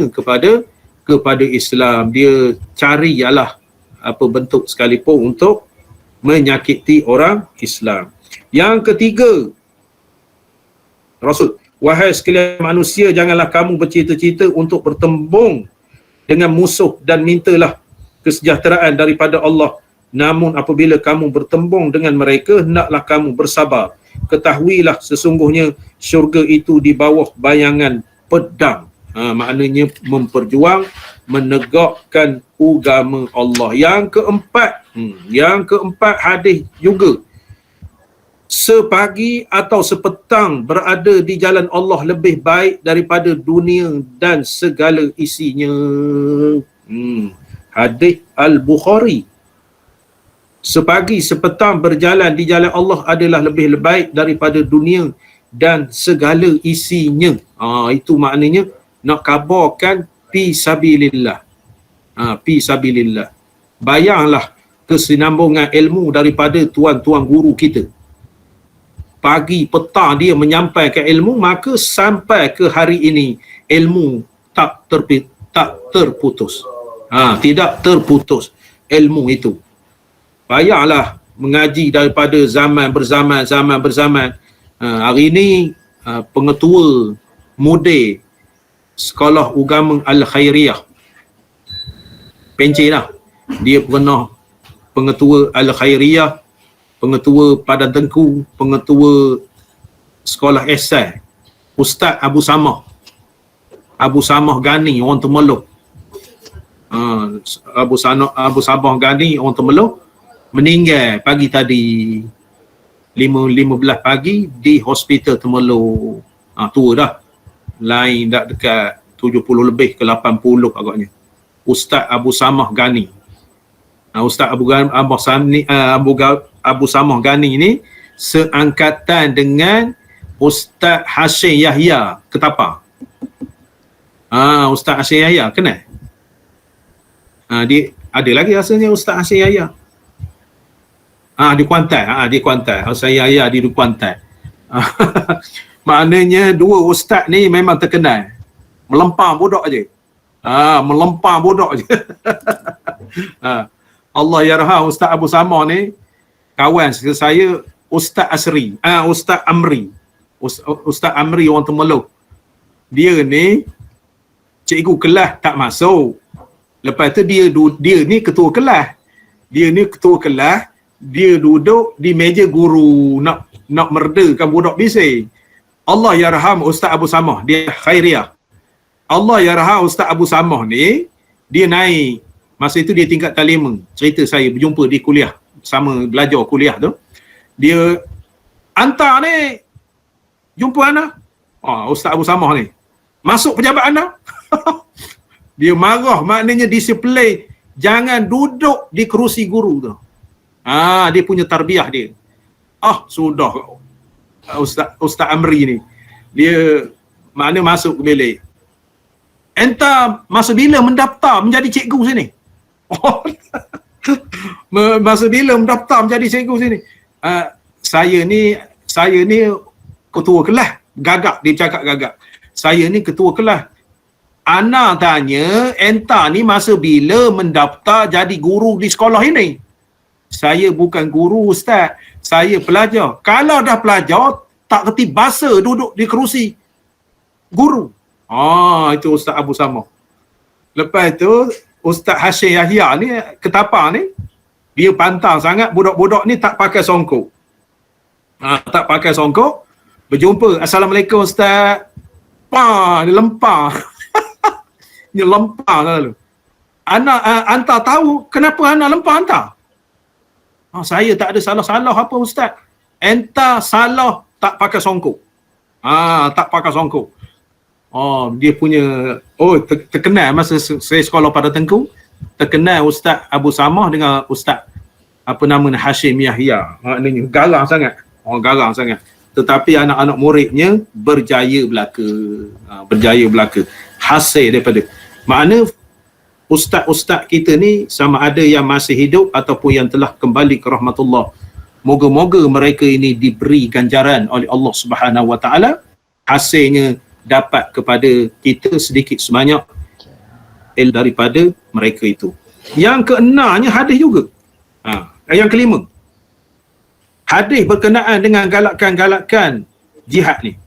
kepada Islam. Dia cari ialah apa bentuk sekalipun untuk menyakiti orang Islam. Yang ketiga, Rasul, wahai sekalian manusia, janganlah kamu bercita-cita untuk bertembung dengan musuh dan mintalah kesejahteraan daripada Allah. Namun apabila kamu bertembung dengan mereka, hendaklah kamu bersabar. Ketahuilah sesungguhnya syurga itu di bawah bayangan pedang. Maknanya memperjuang, menegakkan agama Allah. Yang keempat hadis juga, sepagi atau sepetang berada di jalan Allah lebih baik daripada dunia dan segala isinya. Hadis Al-Bukhari. Sepagi sepetang berjalan di jalan Allah adalah lebih baik daripada dunia dan segala isinya. Itu maknanya nak kabarkan fi sabilillah. Fi sabilillah. Bayanglah kesinambungan ilmu daripada tuan-tuan guru kita. Pagi petang dia menyampaikan ilmu, maka sampai ke hari ini ilmu tak terputus. Tidak terputus ilmu itu. Bayanglah mengaji daripada zaman berzaman. Hari ini pengetua mudir Sekolah Agama Al-Khairiyah, Penceh lah, dia pernah pengetua Al-Khairiyah, pengetua Padan Tengku, pengetua Sekolah Esai, Ustaz Abu Samah Gani, orang Temerloh. Abu Samah Gani, orang Temerloh, meninggal pagi tadi 5:15 pagi di hospital Temerloh. Tua dah, lain dah dekat 70 lebih ke 80 agaknya. Ustaz Abu Samah Gani. Ustaz Abu Samah Gani ni seangkatan dengan Ustaz Hashim Yahya Ketapang. Ustaz Hashim Yahya kenal? Dia ada lagi rasanya Ustaz Hashim Yahya. Di Kuantan. Di Kuantan. Ustaz Yahya di Kuantan. Maknanya dua ustaz ni memang terkenal. Melempang bodoh je. Melempang bodoh je. Allah yarham Ustaz Abu Samah ni, kawan saya Ustaz Asri. Ustaz Amri. Ustaz Amri orang Temerloh. Dia ni cikgu kelas tak masuk. Lepas tu dia ni ketua kelas. Dia duduk di meja guru nak merdakan budak bising. Allah yarham Ustaz Abu Samah, dia Khairiyah. Allah yarham Ustaz Abu Samah ni, dia naik. Masa itu dia tingkat talima. Cerita saya berjumpa di kuliah, sama belajar kuliah tu. Dia hantar ni, jumpa anak. Ustaz Abu Samah ni. Masuk pejabat anak. Dia marah, maknanya disiplin. Jangan duduk di kerusi guru tu. Dia punya tarbiyah dia. Sudah. Ustaz Amri ni, dia mana masuk ke bilik, entah masa bila mendaftar menjadi cikgu sini. Masa bila mendaftar menjadi cikgu sini. Saya ni ketua kelas. Gagak, dia cakap gagak. Saya ni ketua kelas. Ana tanya, entah ni masa bila mendaftar jadi guru di sekolah ini? Saya bukan guru ustaz, saya pelajar. Kalau dah pelajar, tak kerti bahasa duduk di kerusi guru. Itu Ustaz Abu Samah. Lepas tu Ustaz Hashim Yahya ni, Ketapang ni, dia pantang sangat budak-budak ni tak pakai songkok. Tak pakai songkok. Berjumpa, Assalamualaikum Ustaz. Dia lempar. Dia lempar lalu. Anak hantar tahu kenapa anak lempar hantar? Saya tak ada salah-salah apa Ustaz. Entah salah tak pakai songkok. Tak pakai songkok. Dia punya, terkenal masa saya sekolah pada Tengku, terkenal Ustaz Abu Samah dengan Ustaz Hashim Yahya. Maknanya garang sangat. Garang sangat. Tetapi anak-anak muridnya berjaya belaka. Hasil daripada Makna ustaz-ustaz kita ni sama ada yang masih hidup ataupun yang telah kembali ke rahmatullah. Moga-moga mereka ini diberi ganjaran oleh Allah Subhanahu Wa Taala, hasilnya dapat kepada kita sedikit sebanyak daripada mereka itu. Yang keenamnya hadis juga. Yang kelima, hadis berkenaan dengan galakan-galakan jihad ni.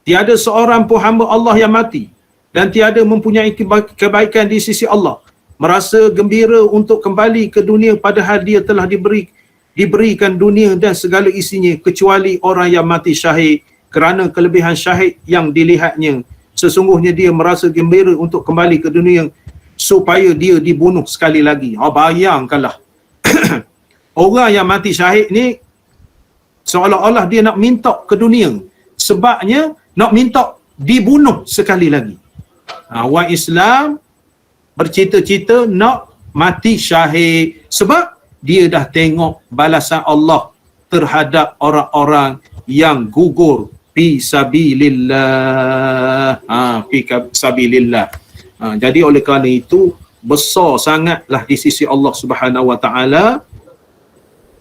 Tiada seorang pun hamba Allah yang mati dan tiada mempunyai kebaikan di sisi Allah merasa gembira untuk kembali ke dunia padahal dia telah diberikan dunia dan segala isinya, kecuali orang yang mati syahid kerana kelebihan syahid yang dilihatnya. Sesungguhnya dia merasa gembira untuk kembali ke dunia supaya dia dibunuh sekali lagi. Bayangkanlah orang yang mati syahid ni seolah-olah dia nak minta ke dunia, sebabnya nak minta dibunuh sekali lagi. Orang Islam bercita-cita nak mati syahid sebab dia dah tengok balasan Allah terhadap orang-orang yang gugur fi sabilillah. Fi sabilillah. Jadi oleh kerana itu besar sangatlah di sisi Allah Subhanahu Wa Taala.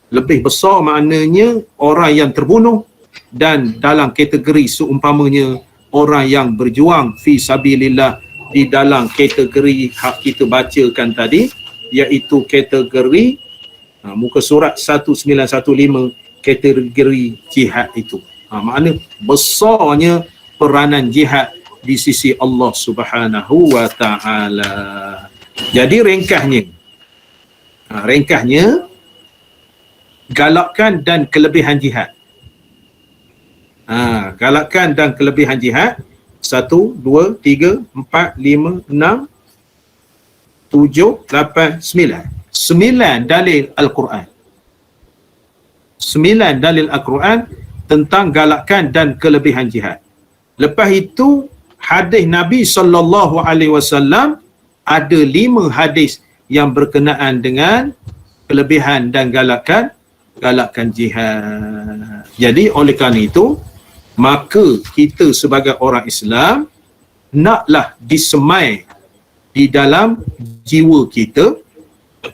Lebih besar maknanya orang yang terbunuh, dan dalam kategori seumpamanya orang yang berjuang fi sabilillah di dalam kategori hak kita bacakan tadi, iaitu kategori muka surat 1915, kategori jihad itu. Makna besarnya peranan jihad di sisi Allah Subhanahu Wa Taala. Jadi ringkasnya galakan dan kelebihan jihad. Galakan dan kelebihan jihad 1, 2, 3, 4, 5, 6, 7, 8, 9. 9 dalil Al-Quran. 9 dalil Al-Quran tentang galakan dan kelebihan jihad. Lepas itu hadis Nabi SAW ada 5 hadis yang berkenaan dengan kelebihan dan galakan jihad. Jadi oleh kerana itu, maka kita sebagai orang Islam naklah disemai di dalam jiwa kita,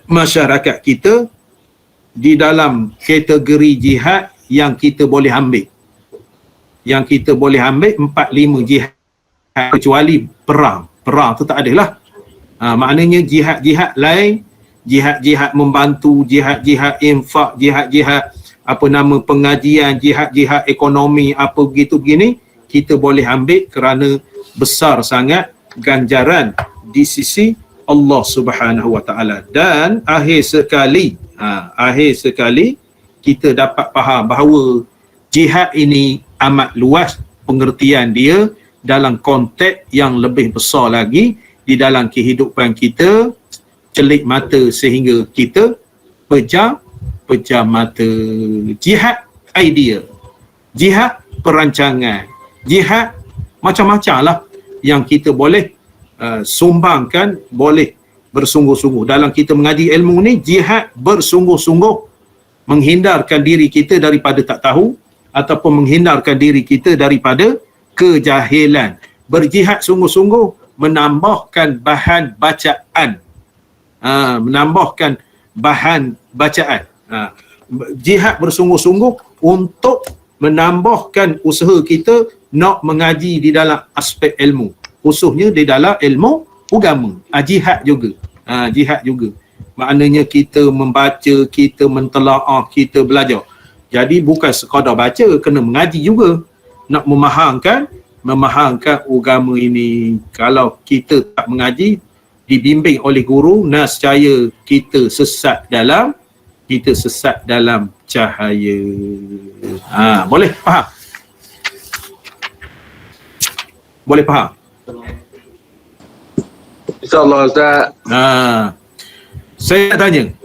masyarakat kita, di dalam kategori jihad yang kita boleh ambil. Yang kita boleh ambil 4-5 jihad, kecuali perang. Perang tu tak adalah. Maknanya jihad-jihad lain, jihad-jihad membantu, jihad-jihad infak, jihad-jihad pengajian, jihad-jihad ekonomi, apa begitu begini, kita boleh ambil kerana besar sangat ganjaran di sisi Allah Subhanahu Wa Taala. Dan akhir sekali kita dapat faham bahawa jihad ini amat luas pengertian dia dalam konteks yang lebih besar lagi di dalam kehidupan kita. Celik mata sehingga kita pejam mata. Jihad idea, jihad perancangan, jihad macam-macam lah yang kita boleh sumbangkan, boleh bersungguh-sungguh. Dalam kita mengaji ilmu ni, jihad bersungguh-sungguh menghindarkan diri kita daripada tak tahu ataupun menghindarkan diri kita daripada kejahilan. Berjihad sungguh-sungguh menambahkan bahan bacaan. Menambahkan bahan bacaan. Jihad bersungguh-sungguh untuk menambahkan usaha kita nak mengaji di dalam aspek ilmu, khususnya di dalam ilmu agama. Jihad juga. Jihad juga. Maknanya kita membaca, kita mentelaah, kita belajar. Jadi bukan sekadar baca, kena mengaji juga. Nak memahamkan agama ini. Kalau kita tak mengaji, dibimbing oleh guru, nescaya kita sesat dalam cahaya. Boleh faham? Boleh faham? InsyaAllah Ustaz. Saya nak tanya,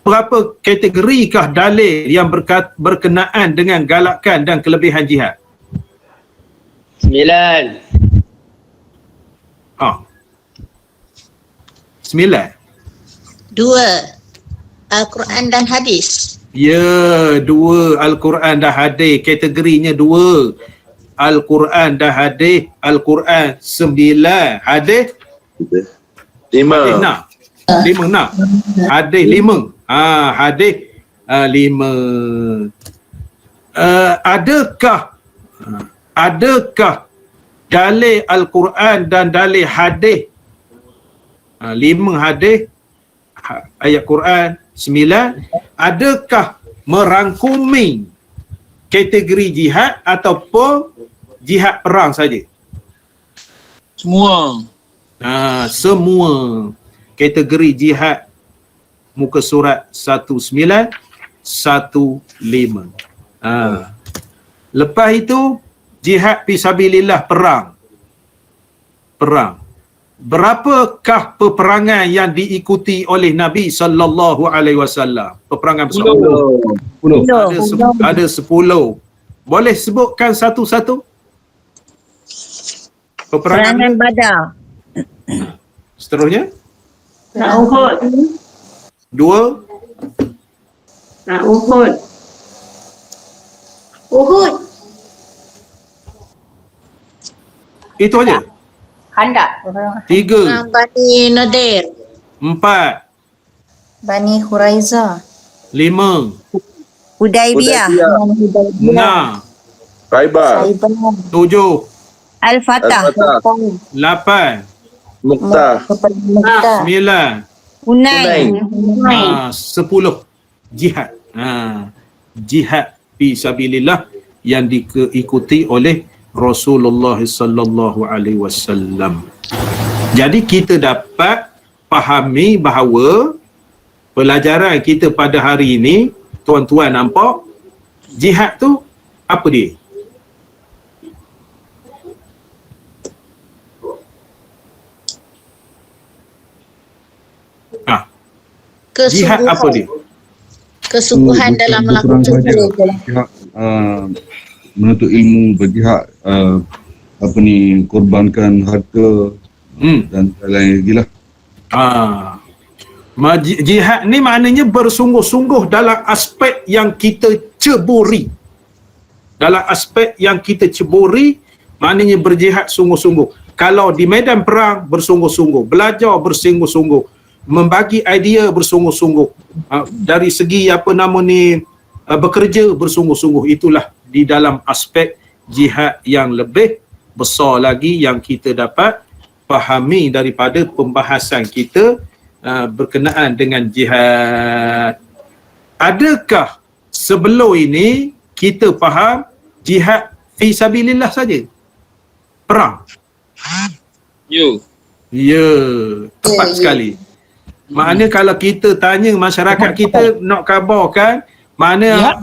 berapa kategorikah dalil yang berkenaan dengan galakan dan kelebihan jihad? 9. 9. 2. Al-Quran dan hadis. Ya, 2 Al-Quran dan hadis, kategorinya 2. Al-Quran dan hadis. Al-Quran 9, hadis 5. 6. Hadis 5. Hadis 5. Adakah dalil Al-Quran dan dalil hadis? 5 hadis, ayat Quran 9, adakah merangkumi kategori jihad ataupun jihad perang saja? Semua. Semua kategori jihad muka surat 1915. Lepas itu jihad fisabilillah, perang. Berapakah peperangan yang diikuti oleh Nabi sallallahu alaihi wasallam? Peperangan besar. 10. Ada 10. Boleh sebutkan satu-satu? Peperangan Badar. seterusnya? Nak Uhud. 2. Nak Uhud. Uhud. Itu aja. Khandak. 3. Bani Nadir. 4. Bani Khuraiza. 5. Hudaibiyah. 6. Khaybar. 7. Al-Fatah. Al-Fatah. 8. Muqtah. 9. Hunain. 10. Jihad. Jihad fisabilillah yang diikuti oleh Rasulullah sallallahu alaihi wasallam. Jadi kita dapat fahami bahawa pelajaran kita pada hari ini, tuan-tuan nampak jihad tu apa dia? Jihad apa dia? Kesungguhan dalam melakukan Jihad, menuntut ilmu, berjihad, korbankan harta dan lain lagi lah. Jihad ni maknanya bersungguh-sungguh dalam aspek yang kita ceburi. Dalam aspek yang kita ceburi, maknanya berjihad sungguh-sungguh. Kalau di medan perang, bersungguh-sungguh. Belajar bersungguh-sungguh. Membagi idea bersungguh-sungguh. Dari segi bekerja bersungguh-sungguh. Itulah di dalam aspek jihad yang lebih besar lagi yang kita dapat fahami daripada pembahasan kita berkenaan dengan jihad. Adakah sebelum ini kita faham jihad fisabilillah saja? Perang. Ya, tepat sekali. Maknanya kalau kita tanya masyarakat kita nak khabarkan, mana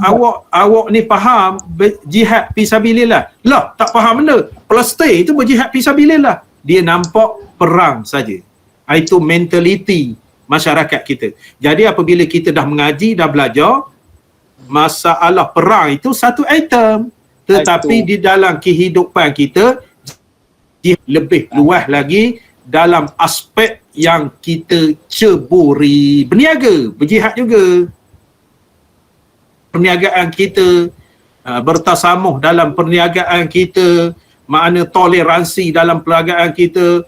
awak ni faham jihad fisabilillah? Lah, tak faham benda. Palestin itu berjihad fisabilillah. Dia nampak perang saja. Itu mentaliti masyarakat kita. Jadi apabila kita dah mengaji, dah belajar, masalah perang itu satu item. Tetapi di dalam kehidupan kita lebih luas lagi dalam aspek yang kita ceburi. Berniaga, berjihad juga. Perniagaan kita, bertasamuh dalam perniagaan kita, makna toleransi dalam perniagaan kita,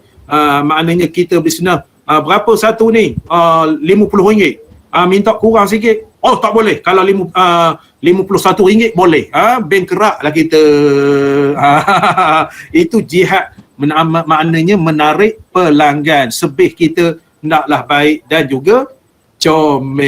maknanya kita bisnes berapa satu ni? RM50. Minta kurang sikit. Oh, tak boleh. Kalau RM51 boleh. Bengkerak lah kita. Itu jihad. Maknanya menarik pelanggan. Sebih kita naklah baik dan juga comel.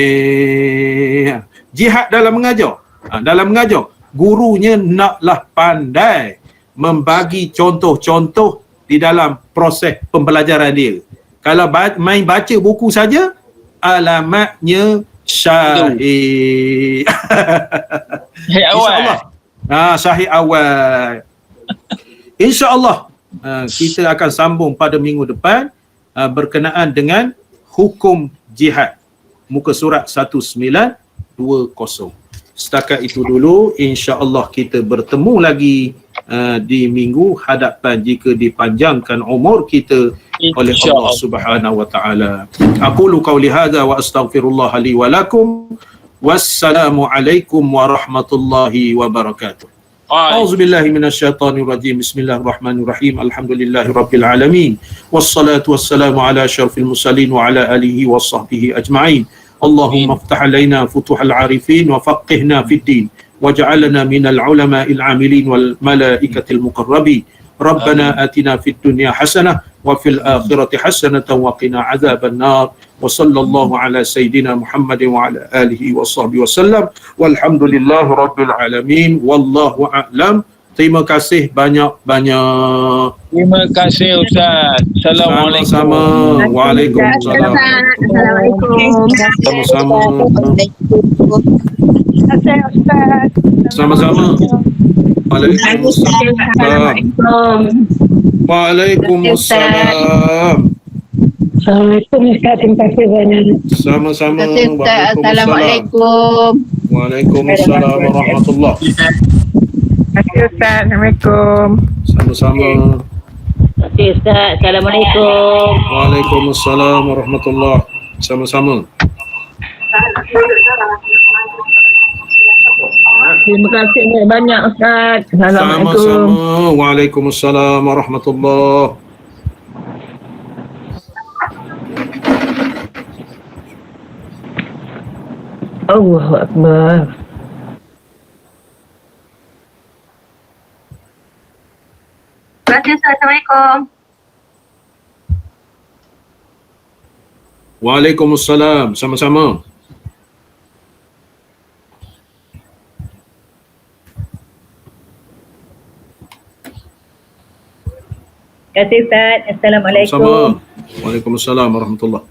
Jihad dalam mengajar. Dalam mengajar, gurunya naklah pandai membagi contoh-contoh di dalam proses pembelajaran dia. Kalau main baca buku saja, alamatnya syahid. InsyaAllah. Syahid awal. InsyaAllah kita akan sambung pada minggu depan berkenaan dengan hukum jihad. Muka surat 1920. Setakat itu dulu, insya-Allah kita bertemu lagi di minggu hadapan jika dipanjangkan umur kita oleh Allah Subhanahu wa taala. Aqulu qauli hadza wa astaghfirullah li wa lakum. Wassalamu alaikum warahmatullahi wabarakatuh. أعوذ بالله من الشيطان الرجيم بسم الله الرحمن الرحيم الحمد لله رب العالمين والصلاة والسلام على أشرف المرسلين وعلى آله وصحبه أجمعين اللهم افتح علينا فتوح العارفين وفقهنا في الدين واجعلنا من العلماء العاملين والملائكة المقربين ربنا آتنا في الدنيا حسنة وفي الآخرة حسنة وقنا عذاب النار وصلى الله على سيدنا محمد وعلى آله وصحبه وسلم والحمد لله رب العالمين والله أعلم. Terima kasih banyak-banyak. Terima kasih Ustaz. Assalamualaikum. Sama-sama. Waalaikumsalam. Sama-sama. Sama-sama. Waalaikumsalam. Waalaikumsalam. Assalamualaikum Ustaz, terima kasih banyak. Sama-sama. Terima kasih Ustaz. Assalamualaikum. Waalaikumsalam warahmatullahi. Terima kasih Ustaz. Assalamualaikum. Sama-sama. Terima kasih Ustaz. Assalamualaikum. Waalaikumsalam warahmatullahi. Sama-sama. Terima kasih banyak Ustaz. Assalamualaikum. Sama-sama. Waalaikumsalam warahmatullahi. Allahu Akbar. Terima kasih Ustaz. Assalamualaikum. Waalaikumsalam. Sama-sama. Terima kasih Ustaz. Assalamualaikum. Sama-sama. Waalaikumsalam warahmatullahi.